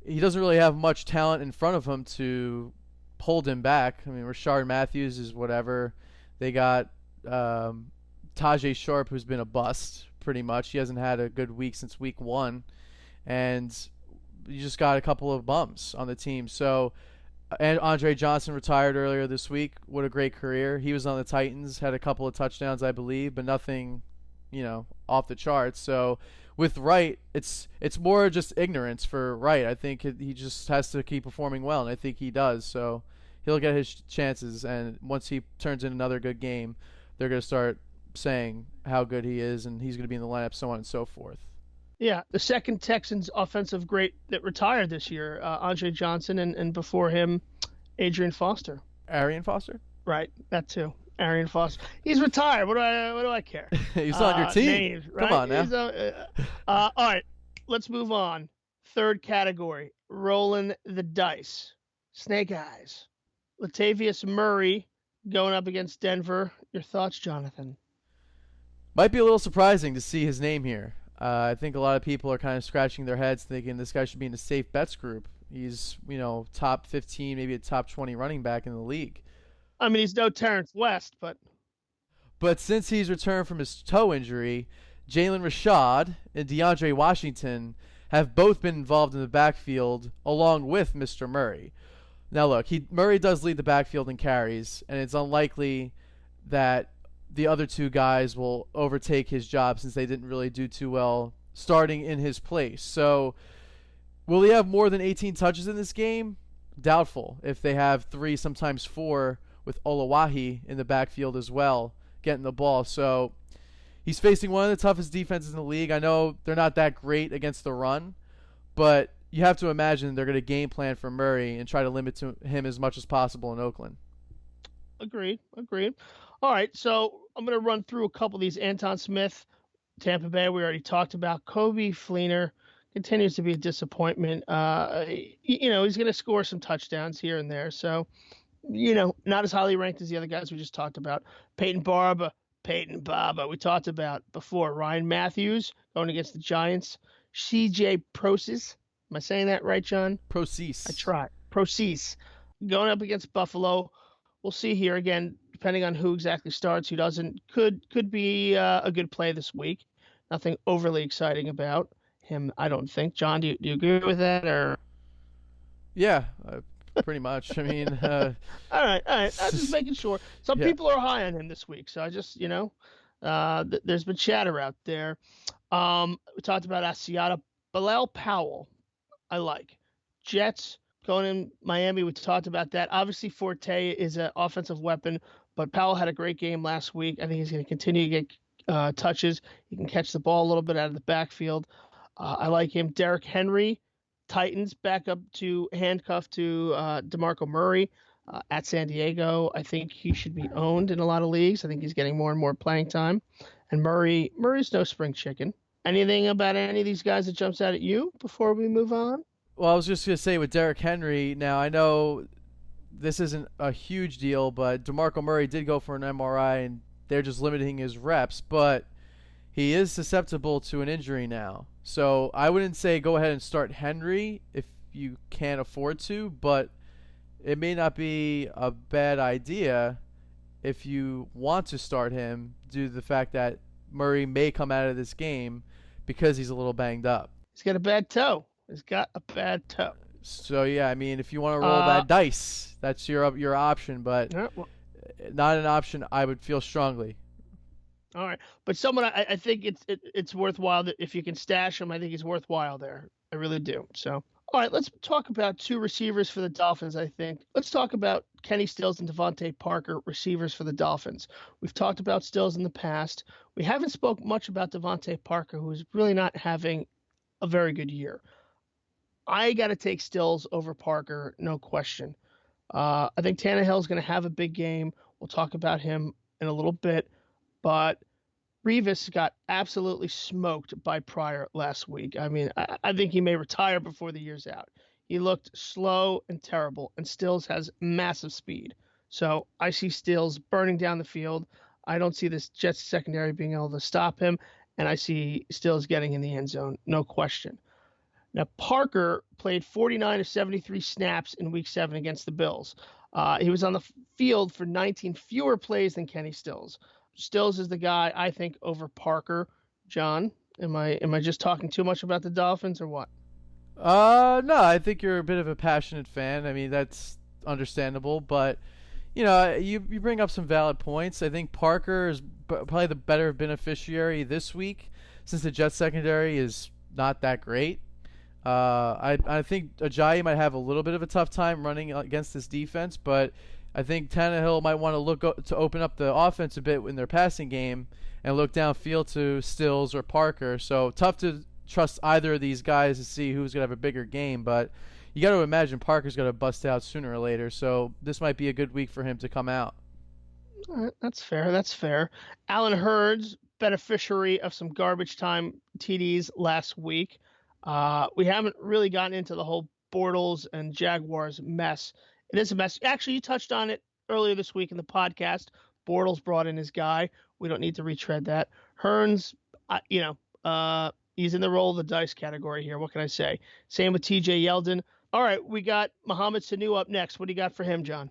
He doesn't really have much talent in front of him to hold him back. I mean, Rashard Matthews is whatever. They got Tajay Sharp, who's been a bust pretty much. He hasn't had a good week since Week 1. And you just got a couple of bums on the team. So, and Andre Johnson retired earlier this week. What a great career. He was on the Titans, had a couple of touchdowns, I believe, but nothing, off the charts. So with Wright, it's more just ignorance for Wright. I think he just has to keep performing well, and I think he does. So he'll get his chances, and once he turns in another good game, they're going to start saying how good he is, and he's going to be in the lineup, so on and so forth. Yeah, the second Texans offensive great that retired this year, Andre Johnson, and before him, Arian Foster. Right, that too. Arian Foster. He's retired. What do I care? He's on your team. Names, right? Come on now. All right, let's move on. Third category, rolling the dice. Snake eyes. Latavius Murray going up against Denver. Your thoughts, Jonathan? Might be a little surprising to see his name here. I think a lot of people are kind of scratching their heads thinking this guy should be in the safe bets group. He's, top 15, maybe a top 20 running back in the league. I mean, he's no Terrence West, but since he's returned from his toe injury, Jalen Rashad and DeAndre Washington have both been involved in the backfield along with Mr. Murray. Now, look, Murray does lead the backfield in carries, and it's unlikely that the other two guys will overtake his job since they didn't really do too well starting in his place. So will he have more than 18 touches in this game? Doubtful. If they have 3, sometimes 4, with Oluwahi in the backfield as well, getting the ball. So he's facing one of the toughest defenses in the league. I know they're not that great against the run, but you have to imagine they're going to game plan for Murray and try to limit him as much as possible in Oakland. Agreed. All right, so I'm going to run through a couple of these. Anton Smith, Tampa Bay, we already talked about. Coby Fleener continues to be a disappointment. He's going to score some touchdowns here and there. So, not as highly ranked as the other guys we just talked about. Peyton Barber, we talked about before. Ryan Matthews going against the Giants. CJ Prosise. Am I saying that right, John? Prosise. I tried. Prosise. Going up against Buffalo. we'll see here again, depending on who exactly starts, who doesn't, could be a good play this week. Nothing overly exciting about him, I don't think. John, do you agree with that, or? Yeah, pretty much. I mean, All right. I'm just making sure. Some yeah. people are high on him this week, so I just, there's been chatter out there. We talked about Asiata. Bilal Powell, I like. Jets going in Miami, we talked about that. Obviously, Forte is an offensive weapon, but Powell had a great game last week. I think he's going to continue to get touches. He can catch the ball a little bit out of the backfield. I like him. Derrick Henry, Titans back up to handcuff to DeMarco Murray at San Diego. I think he should be owned in a lot of leagues. I think he's getting more and more playing time. And Murray's no spring chicken. Anything about any of these guys that jumps out at you before we move on? Well, I was just going to say with Derrick Henry, now I know this isn't a huge deal, but DeMarco Murray did go for an MRI, and they're just limiting his reps, but he is susceptible to an injury now. So I wouldn't say go ahead and start Henry if you can't afford to, but it may not be a bad idea if you want to start him due to the fact that Murray may come out of this game because he's a little banged up. He's got a bad toe. So yeah, I mean, if you want to roll that dice, that's your option, but not an option I would feel strongly. All right, but someone I think it's worthwhile that if you can stash him, I think it's worthwhile there. I really do. So, all right, let's talk about two receivers for the Dolphins. I think let's talk about Kenny Stills and Devontae Parker, receivers for the Dolphins. We've talked about Stills in the past. We haven't spoke much about Devontae Parker, who's really not having a very good year. I got to take Stills over Parker, no question. I think Tannehill's going to have a big game. We'll talk about him in a little bit. But Revis got absolutely smoked by Pryor last week. I mean, I think he may retire before the year's out. He looked slow and terrible, and Stills has massive speed. So I see Stills burning down the field. I don't see this Jets secondary being able to stop him, and I see Stills getting in the end zone, no question. Now, Parker played 49 of 73 snaps in Week 7 against the Bills. He was on the field for 19 fewer plays than Kenny Stills. Stills is the guy, I think, over Parker. John, am I just talking too much about the Dolphins or what? No, I think you're a bit of a passionate fan. I mean, that's understandable, but you bring up some valid points. I think Parker is probably the better beneficiary this week since the Jets secondary is not that great. I think Ajayi might have a little bit of a tough time running against this defense, but I think Tannehill might want to look to open up the offense a bit in their passing game and look downfield to Stills or Parker. So tough to trust either of these guys to see who's going to have a bigger game, but you got to imagine Parker's going to bust out sooner or later. So this might be a good week for him to come out. All right, that's fair. Allen Hurns, beneficiary of some garbage time TDs last week. We haven't really gotten into the whole Bortles and Jaguars mess. It is a mess. Actually, you touched on it earlier this week in the podcast. Bortles brought in his guy. We don't need to retread that. Hurns, he's in the roll of the dice category here. What can I say? Same with TJ Yeldon. All right, we got Mohamed Sanu up next. What do you got for him, John?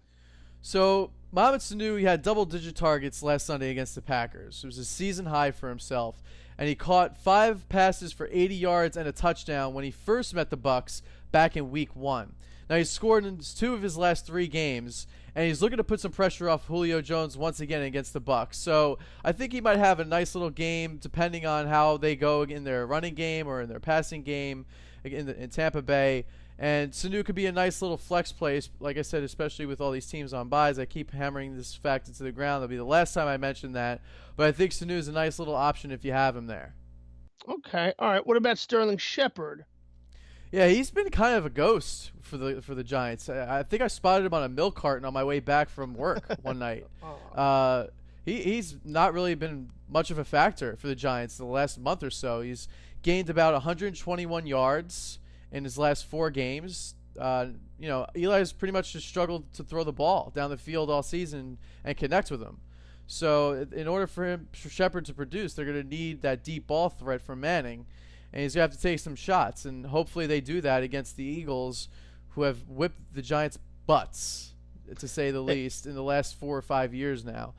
So Mohamed Sanu, he had double-digit targets last Sunday against the Packers. It was a season high for himself, and he caught 5 passes for 80 yards and a touchdown when he first met the Bucs back in Week 1. Now, he's scored in 2 of his last 3 games, and he's looking to put some pressure off Julio Jones once again against the Bucs. So I think he might have a nice little game depending on how they go in their running game or in their passing game in Tampa Bay. And Sanu could be a nice little flex play, like I said, especially with all these teams on buys. I keep hammering this fact into the ground. That'll be the last time I mention that. But I think Sanu is a nice little option if you have him there. Okay. All right. What about Sterling Shepard? Yeah, he's been kind of a ghost for the Giants. I think I spotted him on a milk carton on my way back from work one night. He's not really been much of a factor for the Giants the last month or so. He's gained about 121 yards in his last 4 games. Eli's pretty much just struggled to throw the ball down the field all season and connect with him. So in order for Shepard to produce, they're going to need that deep ball threat from Manning. And he's going to have to take some shots, and hopefully they do that against the Eagles, who have whipped the Giants' butts to say the least, in the last 4 or 5 years now.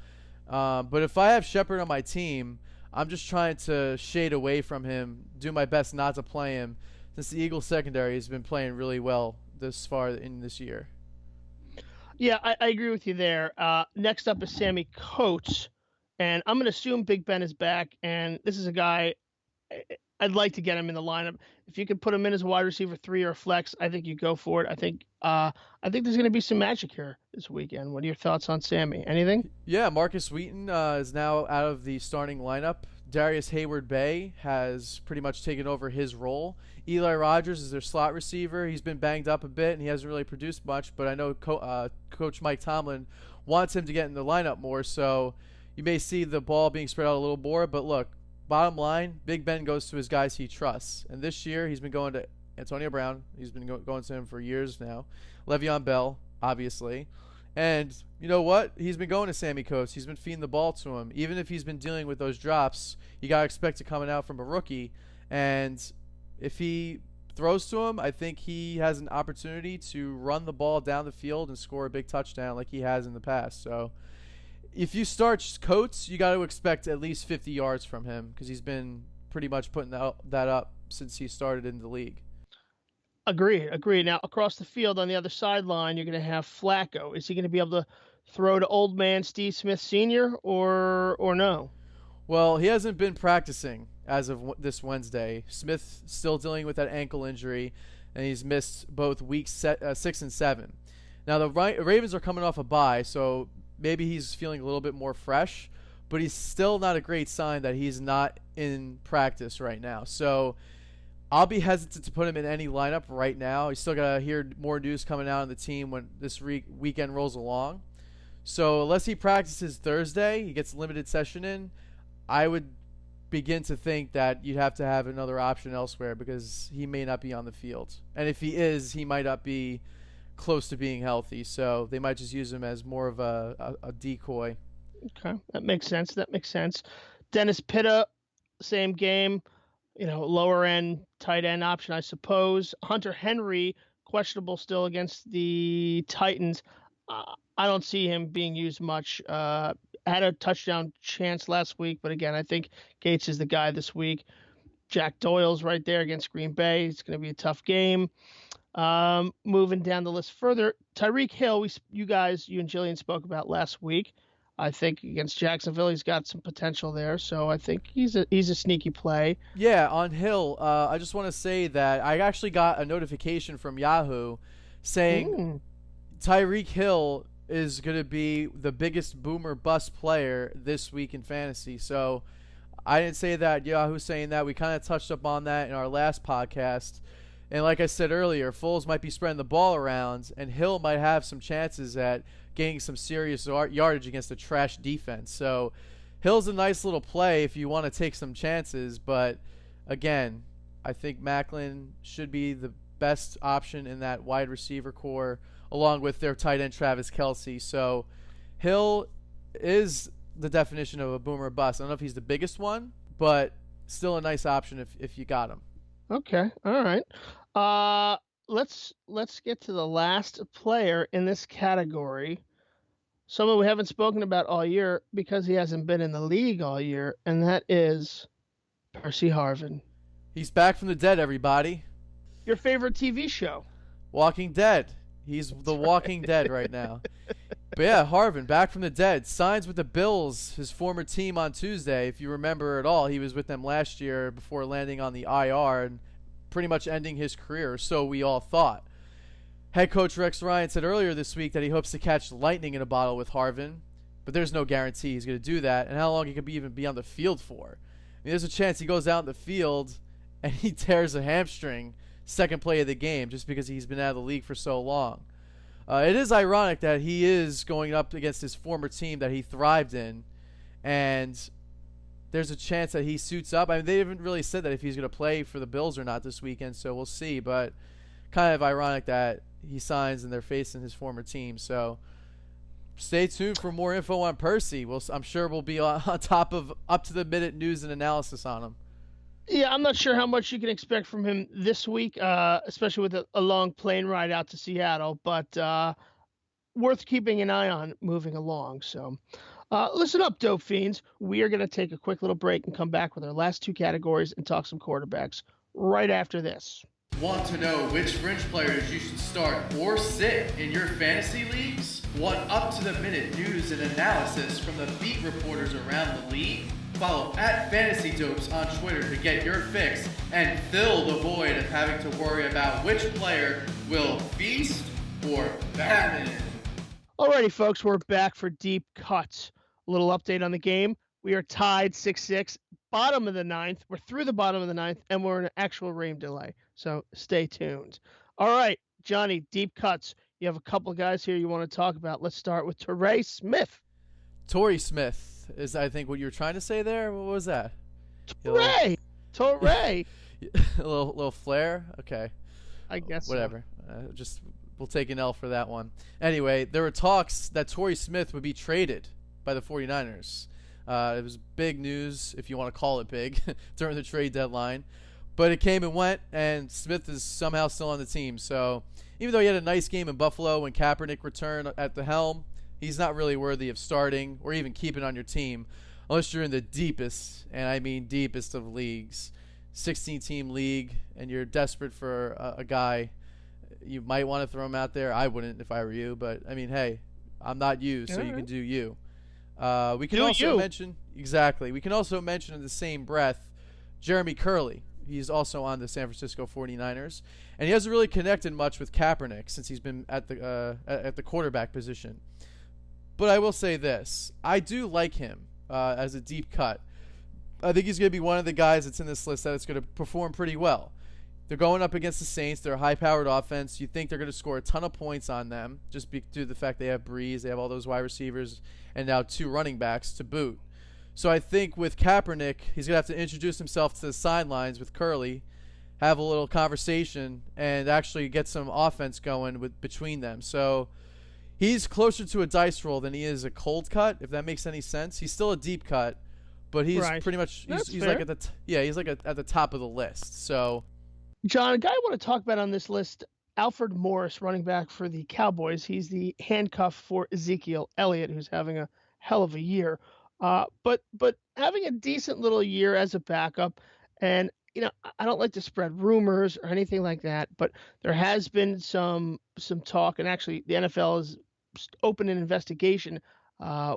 But if I have Shepard on my team, I'm just trying to shade away from him, do my best not to play him, since the Eagles secondary has been playing really well this far in this year. Yeah, I agree with you there. Next up is Sammy Coates, and I'm going to assume Big Ben is back, and this is a guy I'd like to get him in the lineup. If you could put him in as a wide receiver 3 or a flex, I think you go for it. I think there's going to be some magic here this weekend. What are your thoughts on Sammy? Anything? Yeah, Marcus Wheaton is now out of the starting lineup. Darius Hayward-Bay has pretty much taken over his role. Eli Rogers is their slot receiver. He's been banged up a bit, and he hasn't really produced much, but I know Coach Mike Tomlin wants him to get in the lineup more, so you may see the ball being spread out a little more. But look, bottom line, Big Ben goes to his guys he trusts. And this year, he's been going to Antonio Brown. He's been going to him for years now. Le'Veon Bell, obviously. And you know what? He's been going to Sammy Coates. He's been feeding the ball to him. Even if he's been dealing with those drops, you got to expect it coming out from a rookie. And if he throws to him, I think he has an opportunity to run the ball down the field and score a big touchdown like he has in the past. So if you start Coates, you got to expect at least 50 yards from him because he's been pretty much putting that up since he started in the league. Agreed. Now, across the field on the other sideline, you're going to have Flacco. Is he going to be able to throw to old man Steve Smith Sr. or no? Well, he hasn't been practicing as of this Wednesday. Smith still dealing with that ankle injury, and he's missed both weeks 6 and 7. Now, the Ravens are coming off a bye, so maybe he's feeling a little bit more fresh, but he's still not a great sign that he's not in practice right now. So I'll be hesitant to put him in any lineup right now. You still got to hear more news coming out on the team when this weekend rolls along. So unless he practices Thursday, he gets a limited session in, I would begin to think that you'd have to have another option elsewhere because he may not be on the field. And if he is, he might not be close to being healthy. So they might just use him as more of a decoy. Okay, that makes sense. Dennis Pitta, same game. Lower end tight end option, I suppose. Hunter Henry, questionable still against the Titans. I don't see him being used much. Had a touchdown chance last week, but again, I think Gates is the guy this week. Jack Doyle's right there against Green Bay. It's going to be a tough game. Moving down the list further, Tyreek Hill, you and Jillian spoke about last week. I think against Jacksonville, he's got some potential there. So I think he's a sneaky play. Yeah, on Hill, I just want to say that I actually got a notification from Yahoo saying Tyreek Hill is going to be the biggest boomer bust player this week in fantasy. So I didn't say that. Yahoo's saying that. We kind of touched up on that in our last podcast. And like I said earlier, Foles might be spreading the ball around, and Hill might have some chances at getting some serious yardage against a trash defense. So Hill's a nice little play if you want to take some chances. But, again, I think Macklin should be the best option in that wide receiver core, along with their tight end Travis Kelce. So Hill is the definition of a boomer bust. I don't know if he's the biggest one, but still a nice option if you got him. Okay, all right. Let's get to the last player in this category. Someone we haven't spoken about all year because he hasn't been in the league all year, and that is Percy Harvin. He's back from the dead, everybody. Your favorite TV show? Walking Dead. He's the Walking Dead right now. But yeah, Harvin, back from the dead, signs with the Bills, his former team, on Tuesday. If you remember at all, he was with them last year before landing on the IR and pretty much ending his career, so we all thought. Head coach Rex Ryan said earlier this week that he hopes to catch lightning in a bottle with Harvin, but there's no guarantee he's going to do that, and how long he could even be on the field for. I mean, there's a chance he goes out in the field and he tears a hamstring second play of the game just because he's been out of the league for so long. It is ironic that he is going up against his former team that he thrived in, and there's a chance that he suits up. I mean, they haven't really said that if he's going to play for the Bills or not this weekend, so we'll see. But kind of ironic that he signs and they're facing his former team. So stay tuned for more info on Percy. I'm sure we'll be on top of up-to-the-minute news and analysis on him. Yeah, I'm not sure how much you can expect from him this week, especially with a long plane ride out to Seattle. But worth keeping an eye on moving along. So, listen up, dope fiends. We are going to take a quick little break and come back with our last two categories and talk some quarterbacks right after this. Want to know which fringe players you should start or sit in your fantasy leagues? Want up-to-the-minute news and analysis from the beat reporters around the league? Follow @FantasyDopes on Twitter to get your fix and fill the void of having to worry about which player will feast or famine. Alrighty, folks, we're back for Deep Cuts. A little update on the game. We are tied 6-6, bottom of the ninth. We're through the bottom of the ninth, and we're in an actual rain delay. So stay tuned. All right, Johnny, Deep Cuts. You have a couple of guys here you want to talk about. Let's start with Torrey Smith. Torrey Smith is, I think, what you were trying to say there. What was that? Torrey. A little flair. Okay. I guess. Whatever. We'll take an L for that one. Anyway, there were talks that Torrey Smith would be traded by the 49ers. It was big news, if you want to call it big, during the trade deadline. But it came and went, and Smith is somehow still on the team. So even though he had a nice game in Buffalo when Kaepernick returned at the helm, he's not really worthy of starting or even keeping on your team unless you're in the deepest, and I mean deepest of leagues, 16-team league, and you're desperate for a guy. You might want to throw him out there. I wouldn't if I were you, but I mean, hey, I'm not you, so you can do you. We can also mention exactly. We can also mention in the same breath Jeremy Curley. He's also on the San Francisco 49ers, and he hasn't really connected much with Kaepernick since he's been at the quarterback position. But I will say this: I do like him as a deep cut. I think he's going to be one of the guys that's in this list that it's going to perform pretty well. They're going up against the Saints. They're a high-powered offense. You think they're going to score a ton of points on them just due to the fact they have Breeze, they have all those wide receivers, and now 2 running backs to boot. So I think with Kaepernick, he's going to have to introduce himself to the sidelines with Curley, have a little conversation, and actually get some offense going between them. So he's closer to a dice roll than he is a cold cut, if that makes any sense. He's still a deep cut, but he's pretty much he's like at the top of the list. So. John, a guy I want to talk about on this list, Alfred Morris, running back for the Cowboys. He's the handcuff for Ezekiel Elliott, who's having a hell of a year. But having a decent little year as a backup. And, I don't like to spread rumors or anything like that, but there has been some talk, and actually the NFL has opened an investigation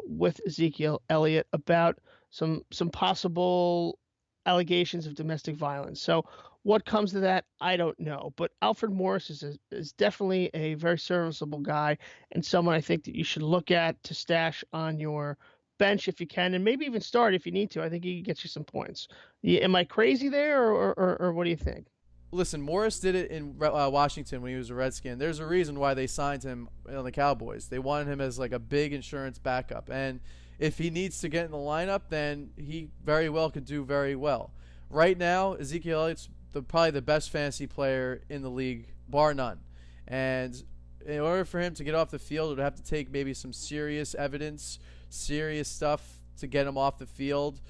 with Ezekiel Elliott about some possible allegations of domestic violence. So what comes to that, I don't know. But Alfred Morris is definitely a very serviceable guy and someone I think that you should look at to stash on your bench if you can, and maybe even start if you need to. I think he gets you some points. Am I crazy there, or what do you think? Listen, Morris did it in Washington when he was a Redskin. There's a reason why they signed him on the Cowboys. They wanted him as like a big insurance backup. And if he needs to get in the lineup, then he very well could do very well. Right now, Ezekiel Elliott's probably the best fantasy player in the league, bar none. And in order for him to get off the field, it would have to take maybe some serious evidence, serious stuff to get him off the field.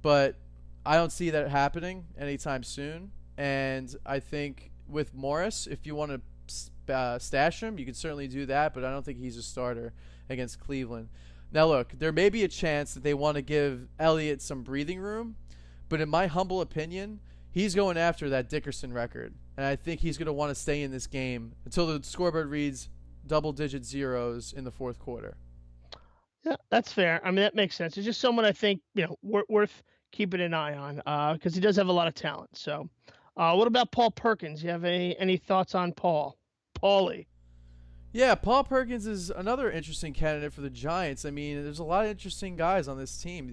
But I don't see that happening anytime soon. And I think with Morris, if you want to stash him, you can certainly do that. But I don't think he's a starter against Cleveland. Now, look, there may be a chance that they want to give Elliott some breathing room. But in my humble opinion, he's going after that Dickerson record. And I think he's going to want to stay in this game until the scoreboard reads double-digit zeros in the fourth quarter. Yeah, that's fair. I mean, that makes sense. It's just someone I think, worth keeping an eye on because he does have a lot of talent. So what about Paul Perkins? You have any thoughts on Paulie? Yeah, Paul Perkins is another interesting candidate for the Giants. I mean, there's a lot of interesting guys on this team.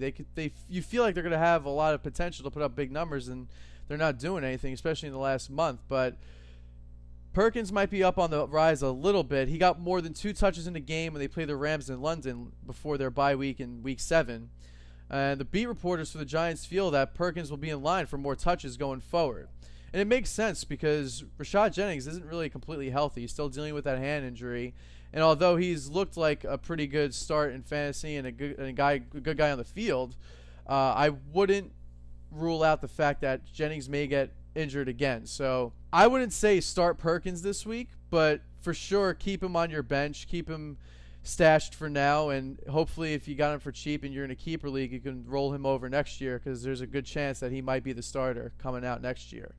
You feel like they're going to have a lot of potential to put up big numbers, and they're not doing anything, especially in the last month. But Perkins might be up on the rise a little bit. He got more than 2 touches in the game when they play the Rams in London before their bye week in Week 7. And the beat reporters for the Giants feel that Perkins will be in line for more touches going forward. And it makes sense because Rashad Jennings isn't really completely healthy. He's still dealing with that hand injury. And although he's looked like a pretty good start in fantasy and a good guy on the field, I wouldn't rule out the fact that Jennings may get injured again. So I wouldn't say start Perkins this week, but for sure keep him on your bench. Keep him stashed for now, and hopefully if you got him for cheap and you're in a keeper league, you can roll him over next year because there's a good chance that he might be the starter coming out next year.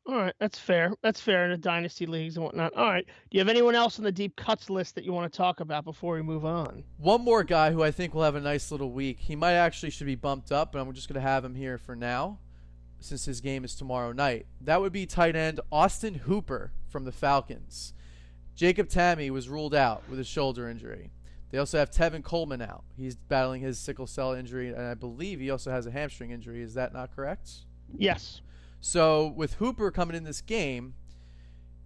All right, that's fair. That's fair in the dynasty leagues and whatnot. All right, do you have anyone else on the deep cuts list that you want to talk about before we move on? One more guy who I think will have a nice little week. He might actually should be bumped up, but I'm just going to have him here for now since his game is tomorrow night. That would be tight end Austin Hooper from the Falcons. Jacob Tamme was ruled out with a shoulder injury. They also have Tevin Coleman out. He's battling his sickle cell injury, and I believe he also has a hamstring injury. Is that not correct? Yes. So with Hooper coming in this game,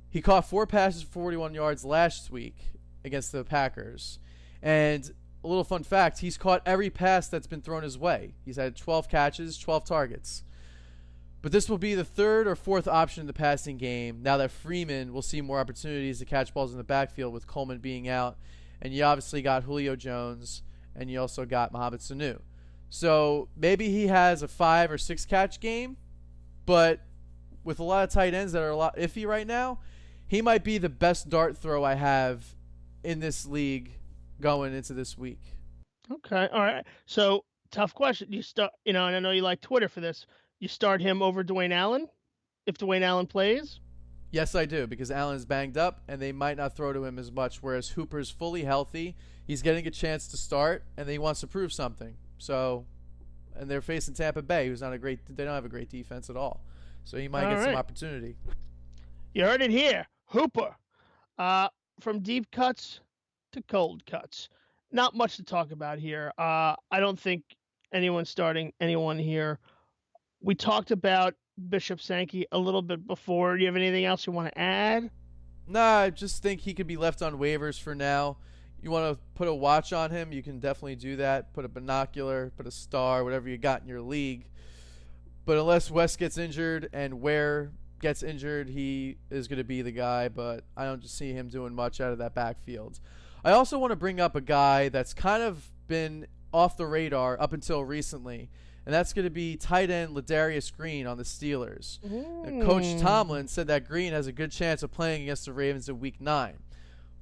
he caught 4 passes for 41 yards last week against the Packers. And a little fun fact, he's caught every pass that's been thrown his way. He's had 12 catches, 12 targets. But this will be the third or fourth option in the passing game now that Freeman will see more opportunities to catch balls in the backfield with Coleman being out. And you obviously got Julio Jones, and you also got Mohamed Sanu. So maybe he has a 5 or 6 catch game, but with a lot of tight ends that are a lot iffy right now, he might be the best dart throw I have in this league going into this week. Okay, all right. So tough question. You start, and I know you like Twitter for this. You start him over Dwayne Allen if Dwayne Allen plays? Yes, I do, because Allen's banged up, and they might not throw to him as much, whereas Hooper's fully healthy. He's getting a chance to start, and he wants to prove something. So, and they're facing Tampa Bay, who's not they don't have a great defense at all. So he might get some opportunity. You heard it here. Hooper. From deep cuts to cold cuts. Not much to talk about here. I don't think anyone's starting anyone here. We talked about Bishop Sankey a little bit before. Do you have anything else you want to add? Nah, I just think he could be left on waivers for now. You want to put a watch on him, you can definitely do that. Put a binocular, put a star, whatever you got in your league. But unless West gets injured and Ware gets injured, he is going to be the guy. But I don't just see him doing much out of that backfield. I also want to bring up a guy that's kind of been off the radar up until recently. And that's going to be tight end Ladarius Green on the Steelers. Coach Tomlin said that Green has a good chance of playing against the Ravens in Week 9.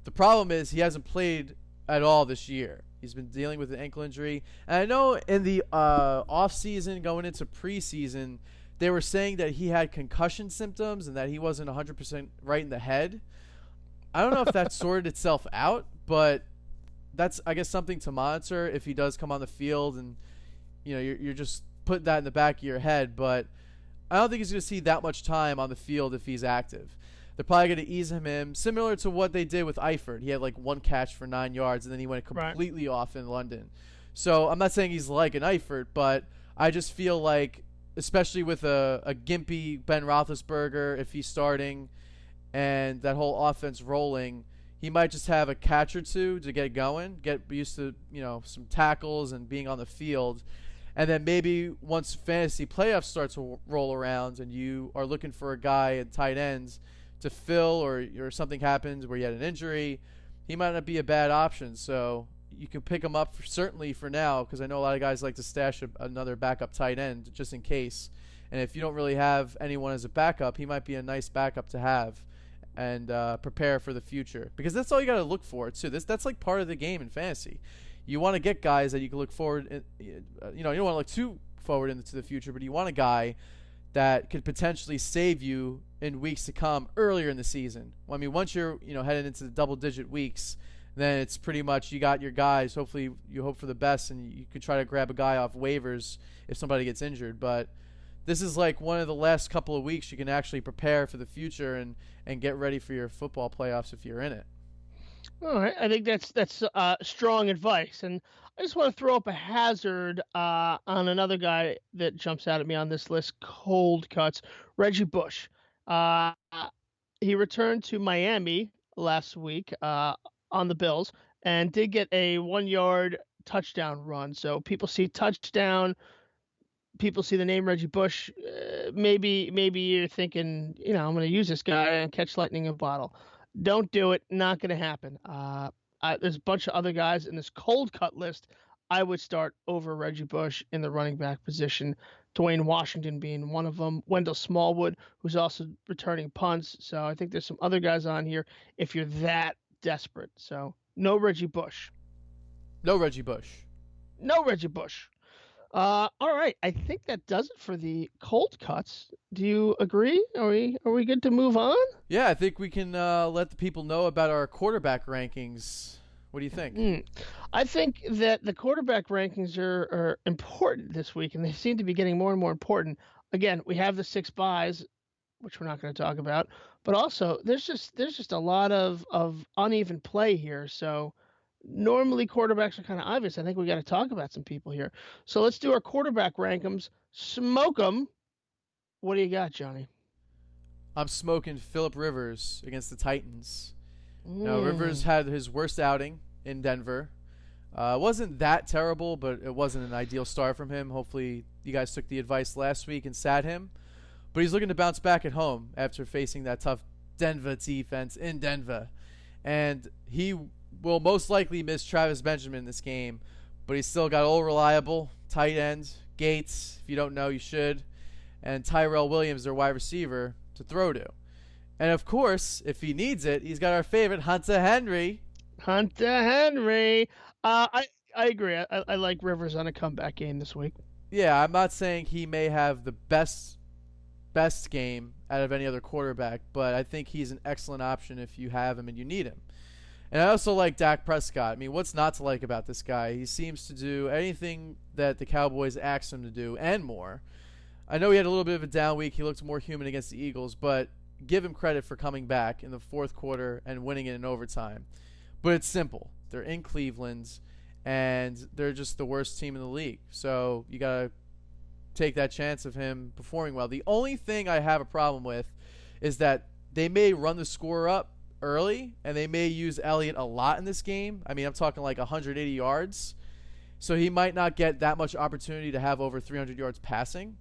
The problem is he hasn't played at all this year. He's been dealing with an ankle injury. And I know in the offseason, going into preseason, they were saying that he had concussion symptoms and that he wasn't 100% right in the head. I don't know if that sorted itself out, but that's, I guess, something to monitor if he does come on the field. And you're just putting that in the back of your head, but I don't think he's going to see that much time on the field if he's active. They're probably going to ease him in, similar to what they did with Eifert. He had like 1 catch for 9 yards, and then he went completely off in London. So I'm not saying he's like an Eifert, but I just feel like, especially with a gimpy Ben Roethlisberger, if he's starting, and that whole offense rolling, he might just have a catch or two to get going, get used to some tackles and being on the field. And then maybe once fantasy playoffs start to roll around and you are looking for a guy at tight ends to fill, or something happens where you had an injury, he might not be a bad option. So you can pick him up certainly for now, because I know a lot of guys like to stash another backup tight end just in case. And if you don't really have anyone as a backup, he might be a nice backup to have and prepare for the future. Because that's all you got to look for, too. That's like part of the game in fantasy. You want to get guys that you can look forward, you don't want to look too forward into the future, but you want a guy that could potentially save you in weeks to come earlier in the season. Well, I mean, once you're headed into the double-digit weeks, then it's pretty much you got your guys. Hopefully, you hope for the best, and you could try to grab a guy off waivers if somebody gets injured. But this is like one of the last couple of weeks you can actually prepare for the future and get ready for your football playoffs if you're in it. All right, I think that's strong advice, and I just want to throw up a hazard on another guy that jumps out at me on this list. Cold cuts, Reggie Bush. He returned to Miami last week on the Bills and did get a 1-yard touchdown run. So people see touchdown, people see the name Reggie Bush. Maybe you're thinking, I'm going to use this guy and catch lightning in a bottle. Don't do it. Not going to happen. There's a bunch of other guys in this cold cut list I would start over Reggie Bush in the running back position. Dwayne Washington being one of them. Wendell Smallwood, who's also returning punts. So I think there's some other guys on here if you're that desperate. So No Reggie Bush. No Reggie Bush. No Reggie Bush. All right. I think that does it for the cold cuts. Do you agree? Are we good to move on? Yeah, I think we can let the people know about our quarterback rankings. What do you think? I think that the quarterback rankings are important this week, and they seem to be getting more and more important. Again, we have the 6 buys, which we're not going to talk about, but also there's just a lot of uneven play here. So normally quarterbacks are kind of obvious. I think we got to talk about some people here. So let's do our quarterback rankings. Smoke them. What do you got, Johnny? I'm smoking Phillip Rivers against the Titans. Now, Rivers Mm. had his worst outing in Denver. Wasn't that terrible, but it wasn't an ideal start from him. Hopefully, you guys took the advice last week and sat him. But he's looking to bounce back at home after facing that tough Denver defense in Denver. And he will most likely miss Travis Benjamin in this game, but he's still got old reliable tight end Gates. If you don't know, you should. And Tyrell Williams, their wide receiver, to throw to. And of course, if he needs it, he's got our favorite Hunter Henry. Hunter Henry. I agree. I like Rivers on a comeback game this week. Yeah, I'm not saying he may have the best game out of any other quarterback, but I think he's an excellent option if you have him and you need him. And I also like Dak Prescott. I mean, what's not to like about this guy? He seems to do anything that the Cowboys asked him to do and more. I know he had a little bit of a down week. He looked more human against the Eagles, but give him credit for coming back in the fourth quarter and winning it in overtime. But it's simple. They're in Cleveland, and they're just the worst team in the league. So you got to take that chance of him performing well. The only thing I have a problem with is that they may run the score up early, and they may use Elliott a lot in this game. I mean, I'm talking like 180 yards. So he might not get that much opportunity to have over 300 yards passing.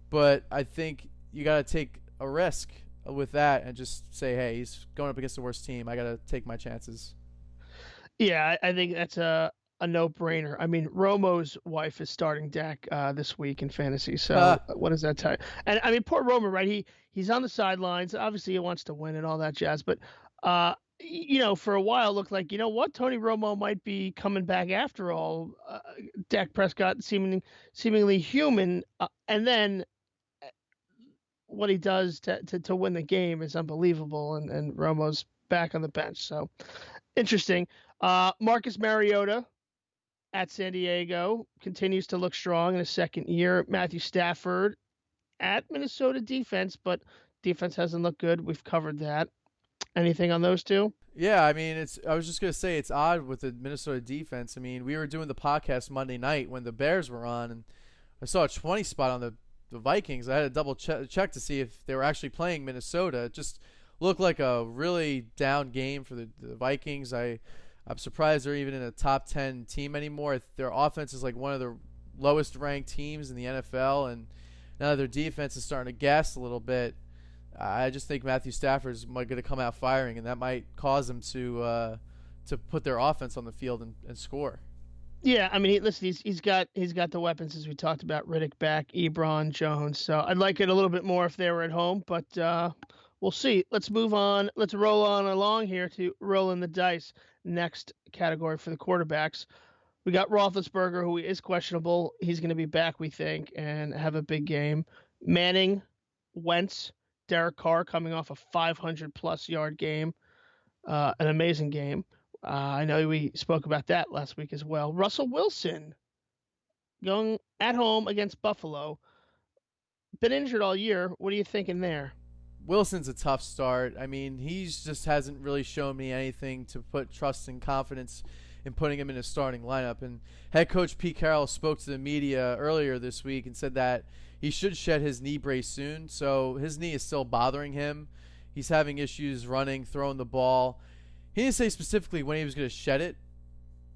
But I think you got to take a risk with that and just say, hey, he's going up against the worst team. I got to take my chances. Yeah, I think that's a no-brainer. I mean, Romo's wife is starting Dak this week in fantasy. So what does that tell you? And I mean, poor Romo, right? He's on the sidelines. Obviously, he wants to win and all that jazz. But for a while, it looked like, you know what, Tony Romo might be coming back after all. Dak Prescott seemingly human, and then what he does to win the game is unbelievable. And Romo's back on the bench. So interesting. Marcus Mariota at San Diego continues to look strong in his second year. Matthew Stafford at Minnesota defense, but defense hasn't looked good. We've covered that. Anything on those two? Yeah, I mean, I was just gonna say it's odd with the Minnesota defense. I mean, we were doing the podcast Monday night when the Bears were on, and I saw a 20 spot on the Vikings. I had to double check to see if they were actually playing Minnesota. It just looked like a really down game for the Vikings. I'm surprised they're even in a top 10 team anymore. Their offense is like one of the lowest ranked teams in the NFL, and now their defense is starting to gas a little bit. I just think Matthew Stafford is going to come out firing, and that might cause them to put their offense on the field and score. Yeah, I mean, listen, he's got the weapons as we talked about. Riddick back, Ebron, Jones. So I'd like it a little bit more if they were at home, but we'll see. Let's move on. Let's roll on along here to rolling the dice. Next category for the quarterbacks. We got Roethlisberger, who is questionable. He's going to be back, we think, and have a big game. Manning, Wentz, Derek Carr coming off a 500-plus yard game, an amazing game. I know we spoke about that last week as well. Russell Wilson going at home against Buffalo. Been injured all year. What are you thinking there? Wilson's a tough start. I mean, he just hasn't really shown me anything to put trust and confidence in putting him in a starting lineup. And head coach Pete Carroll spoke to the media earlier this week and said that he should shed his knee brace soon. So his knee is still bothering him. He's having issues running, throwing the ball. He didn't say specifically when he was going to shed it.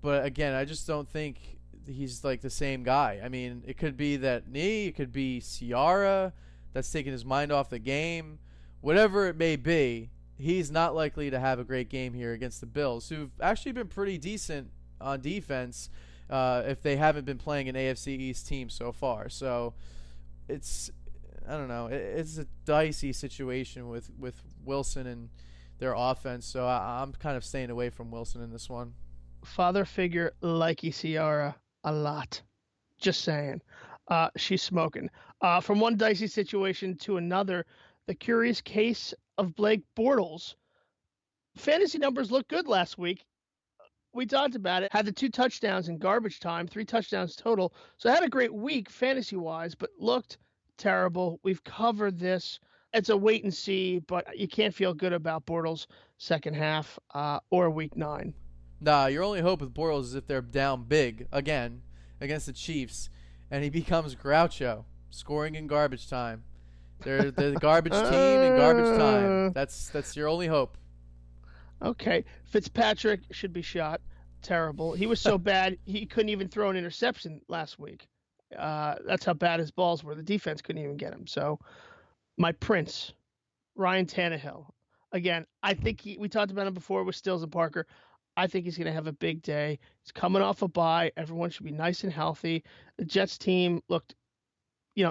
But again, I just don't think he's like the same guy. I mean, it could be that knee. It could be Ciara that's taking his mind off the game. Whatever it may be, he's not likely to have a great game here against the Bills, who've actually been pretty decent on defense if they haven't been playing an AFC East team so far. So I don't know. It's a dicey situation with Wilson, and their offense. So I'm kind of staying away from Wilson in this one. Father figure likey Ciara a lot. Just saying. She's smoking. From one dicey situation to another, the curious case of Blake Bortles. Fantasy numbers looked good last week. We talked about it. Had the 2 touchdowns in garbage time, 3 touchdowns total. So I had a great week fantasy-wise, but looked terrible. We've covered this. It's a wait and see, but you can't feel good about Bortles second half or week 9. Nah, your only hope with Bortles is if they're down big again against the Chiefs, and he becomes Groucho, scoring in garbage time. They're the garbage team in garbage time. That's your only hope. Okay, Fitzpatrick should be shot. Terrible. He was so bad he couldn't even throw an interception last week. That's how bad his balls were. The defense couldn't even get him. So, my prince, Ryan Tannehill. Again, I think we talked about him before with Stills and Parker. I think he's going to have a big day. He's coming off a bye. Everyone should be nice and healthy. The Jets team looked,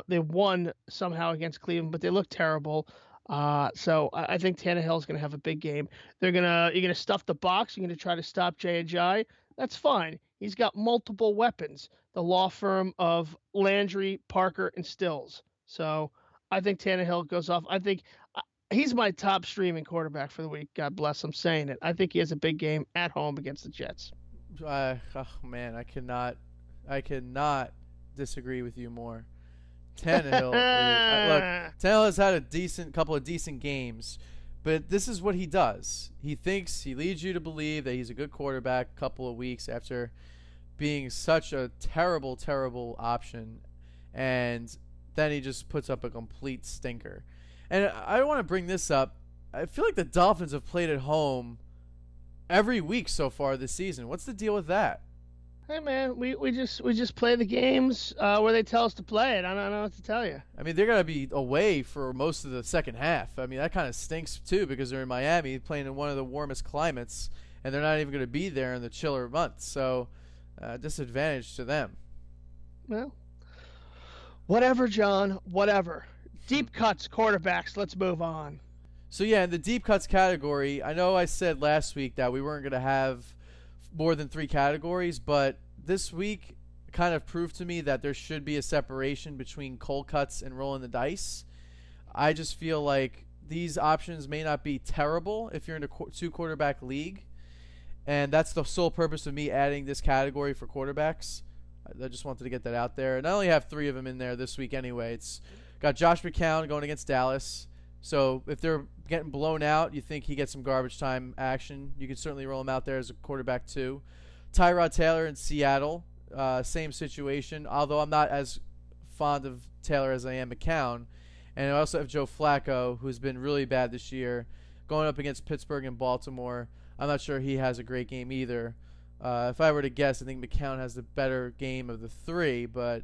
they won somehow against Cleveland, but they looked terrible. So I think Tannehill is going to have a big game. You're gonna stuff the box. You're gonna try to stop Jay. That's fine. He's got multiple weapons. The law firm of Landry, Parker, and Stills. So I think Tannehill goes off. I think he's my top streaming quarterback for the week. God bless. I'm saying it. I think he has a big game at home against the Jets. Oh man, I cannot disagree with you more. Tannehill, look, Tannehill has had a couple of decent games, but this is what he does. He leads you to believe that he's a good quarterback a couple of weeks after being such a terrible, terrible option, and then he just puts up a complete stinker. And I want to bring this up. I feel like the Dolphins have played at home every week so far this season. What's the deal with that? Hey man, we just play the games where they tell us to play it. I don't know what to tell you. I mean, they're gonna be away for most of the second half. I mean, that kind of stinks too because they're in Miami, playing in one of the warmest climates, and they're not even gonna be there in the chiller months. So, disadvantage to them. Well, whatever, John. Whatever. Deep cuts, quarterbacks. Let's move on. So yeah, in the deep cuts category, I know I said last week that we weren't gonna have more than 3 categories, but this week kind of proved to me that there should be a separation between cold cuts and rolling the dice. I just feel like these options may not be terrible if you're in a 2 quarterback league, and that's the sole purpose of me adding this category for quarterbacks. I just wanted to get that out there, and I only have 3 of them in there this week anyway. It's got Josh McCown going against Dallas. So if they're getting blown out, you think he gets some garbage time action, you can certainly roll him out there as a quarterback too. Tyrod Taylor in Seattle, same situation, although I'm not as fond of Taylor as I am McCown. And I also have Joe Flacco, who's been really bad this year, going up against Pittsburgh and Baltimore. I'm not sure he has a great game either. If I were to guess, I think McCown has the better game of the 3, but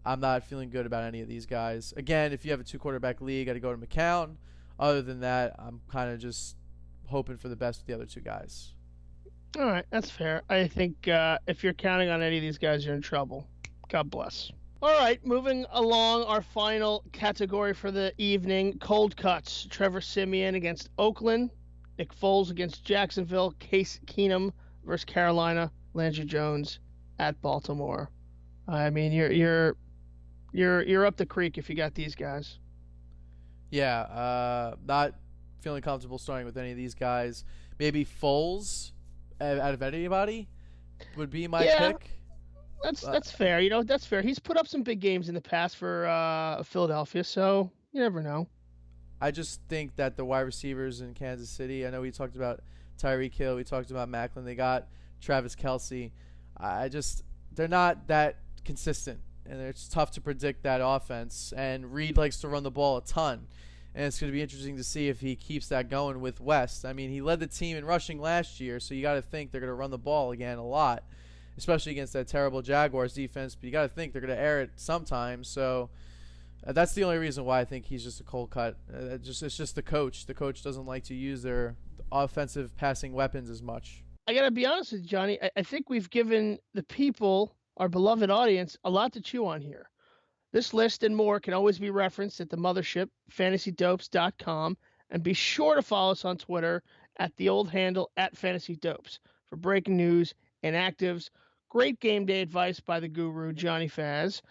I'm not feeling good about any of these guys. Again, if you have a 2 quarterback league, got to go to McCown. Other than that, I'm kind of just hoping for the best with the other 2 guys. All right, that's fair. I think if you're counting on any of these guys, you're in trouble. God bless. All right, moving along, our final category for the evening, cold cuts. Trevor Siemian against Oakland, Nick Foles against Jacksonville, Case Keenum versus Carolina, Landry Jones at Baltimore. I mean, you're up the creek if you got these guys. Yeah, not feeling comfortable starting with any of these guys. Maybe Foles, out of anybody, would be my pick. That's fair. That's fair. He's put up some big games in the past for Philadelphia, so you never know. I just think that the wide receivers in Kansas City, I know we talked about Tyreek Hill, we talked about Macklin, they got Travis Kelce. They're not that consistent, and it's tough to predict that offense. And Reed likes to run the ball a ton, and it's going to be interesting to see if he keeps that going with West. I mean, he led the team in rushing last year, so you got to think they're going to run the ball again a lot, especially against that terrible Jaguars defense. But you got to think they're going to air it sometimes. So that's the only reason why I think he's just a cold cut. It's just the coach. The coach doesn't like to use their offensive passing weapons as much. I got to be honest with you, Johnny. I think we've given the people, our beloved audience, a lot to chew on here. This list and more can always be referenced at the mothership, fantasydopes.com, And be sure to follow us on Twitter at the old handle @FantasyDopes for breaking news and actives. Great game day advice by the guru, Johnny Faz.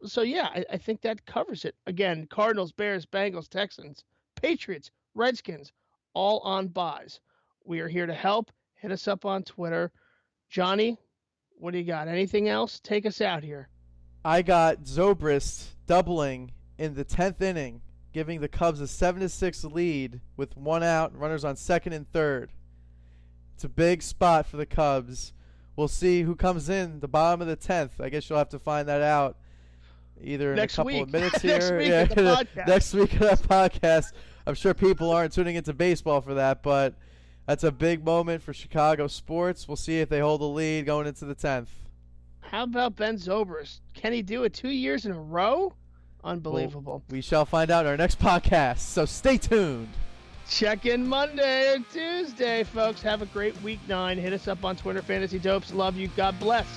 So, yeah, I think that covers it. Again, Cardinals, Bears, Bengals, Texans, Patriots, Redskins, all on buys. We are here to help. Hit us up on Twitter. Johnny, what do you got? Anything else? Take us out here. I got Zobrist doubling in the 10th inning, giving the Cubs a 7-6 lead with 1 out, runners on second and third. It's a big spot for the Cubs. We'll see who comes in the bottom of the 10th. I guess you'll have to find that out either in a couple of minutes here. Next week on our podcast. I'm sure people aren't tuning into baseball for that, but that's a big moment for Chicago sports. We'll see if they hold the lead going into the 10th. How about Ben Zobrist? Can he do it 2 years in a row? Unbelievable. Well, we shall find out in our next podcast, so stay tuned. Check in Monday or Tuesday, folks. Have a great week 9. Hit us up on Twitter, Fantasy Dopes. Love you. God bless.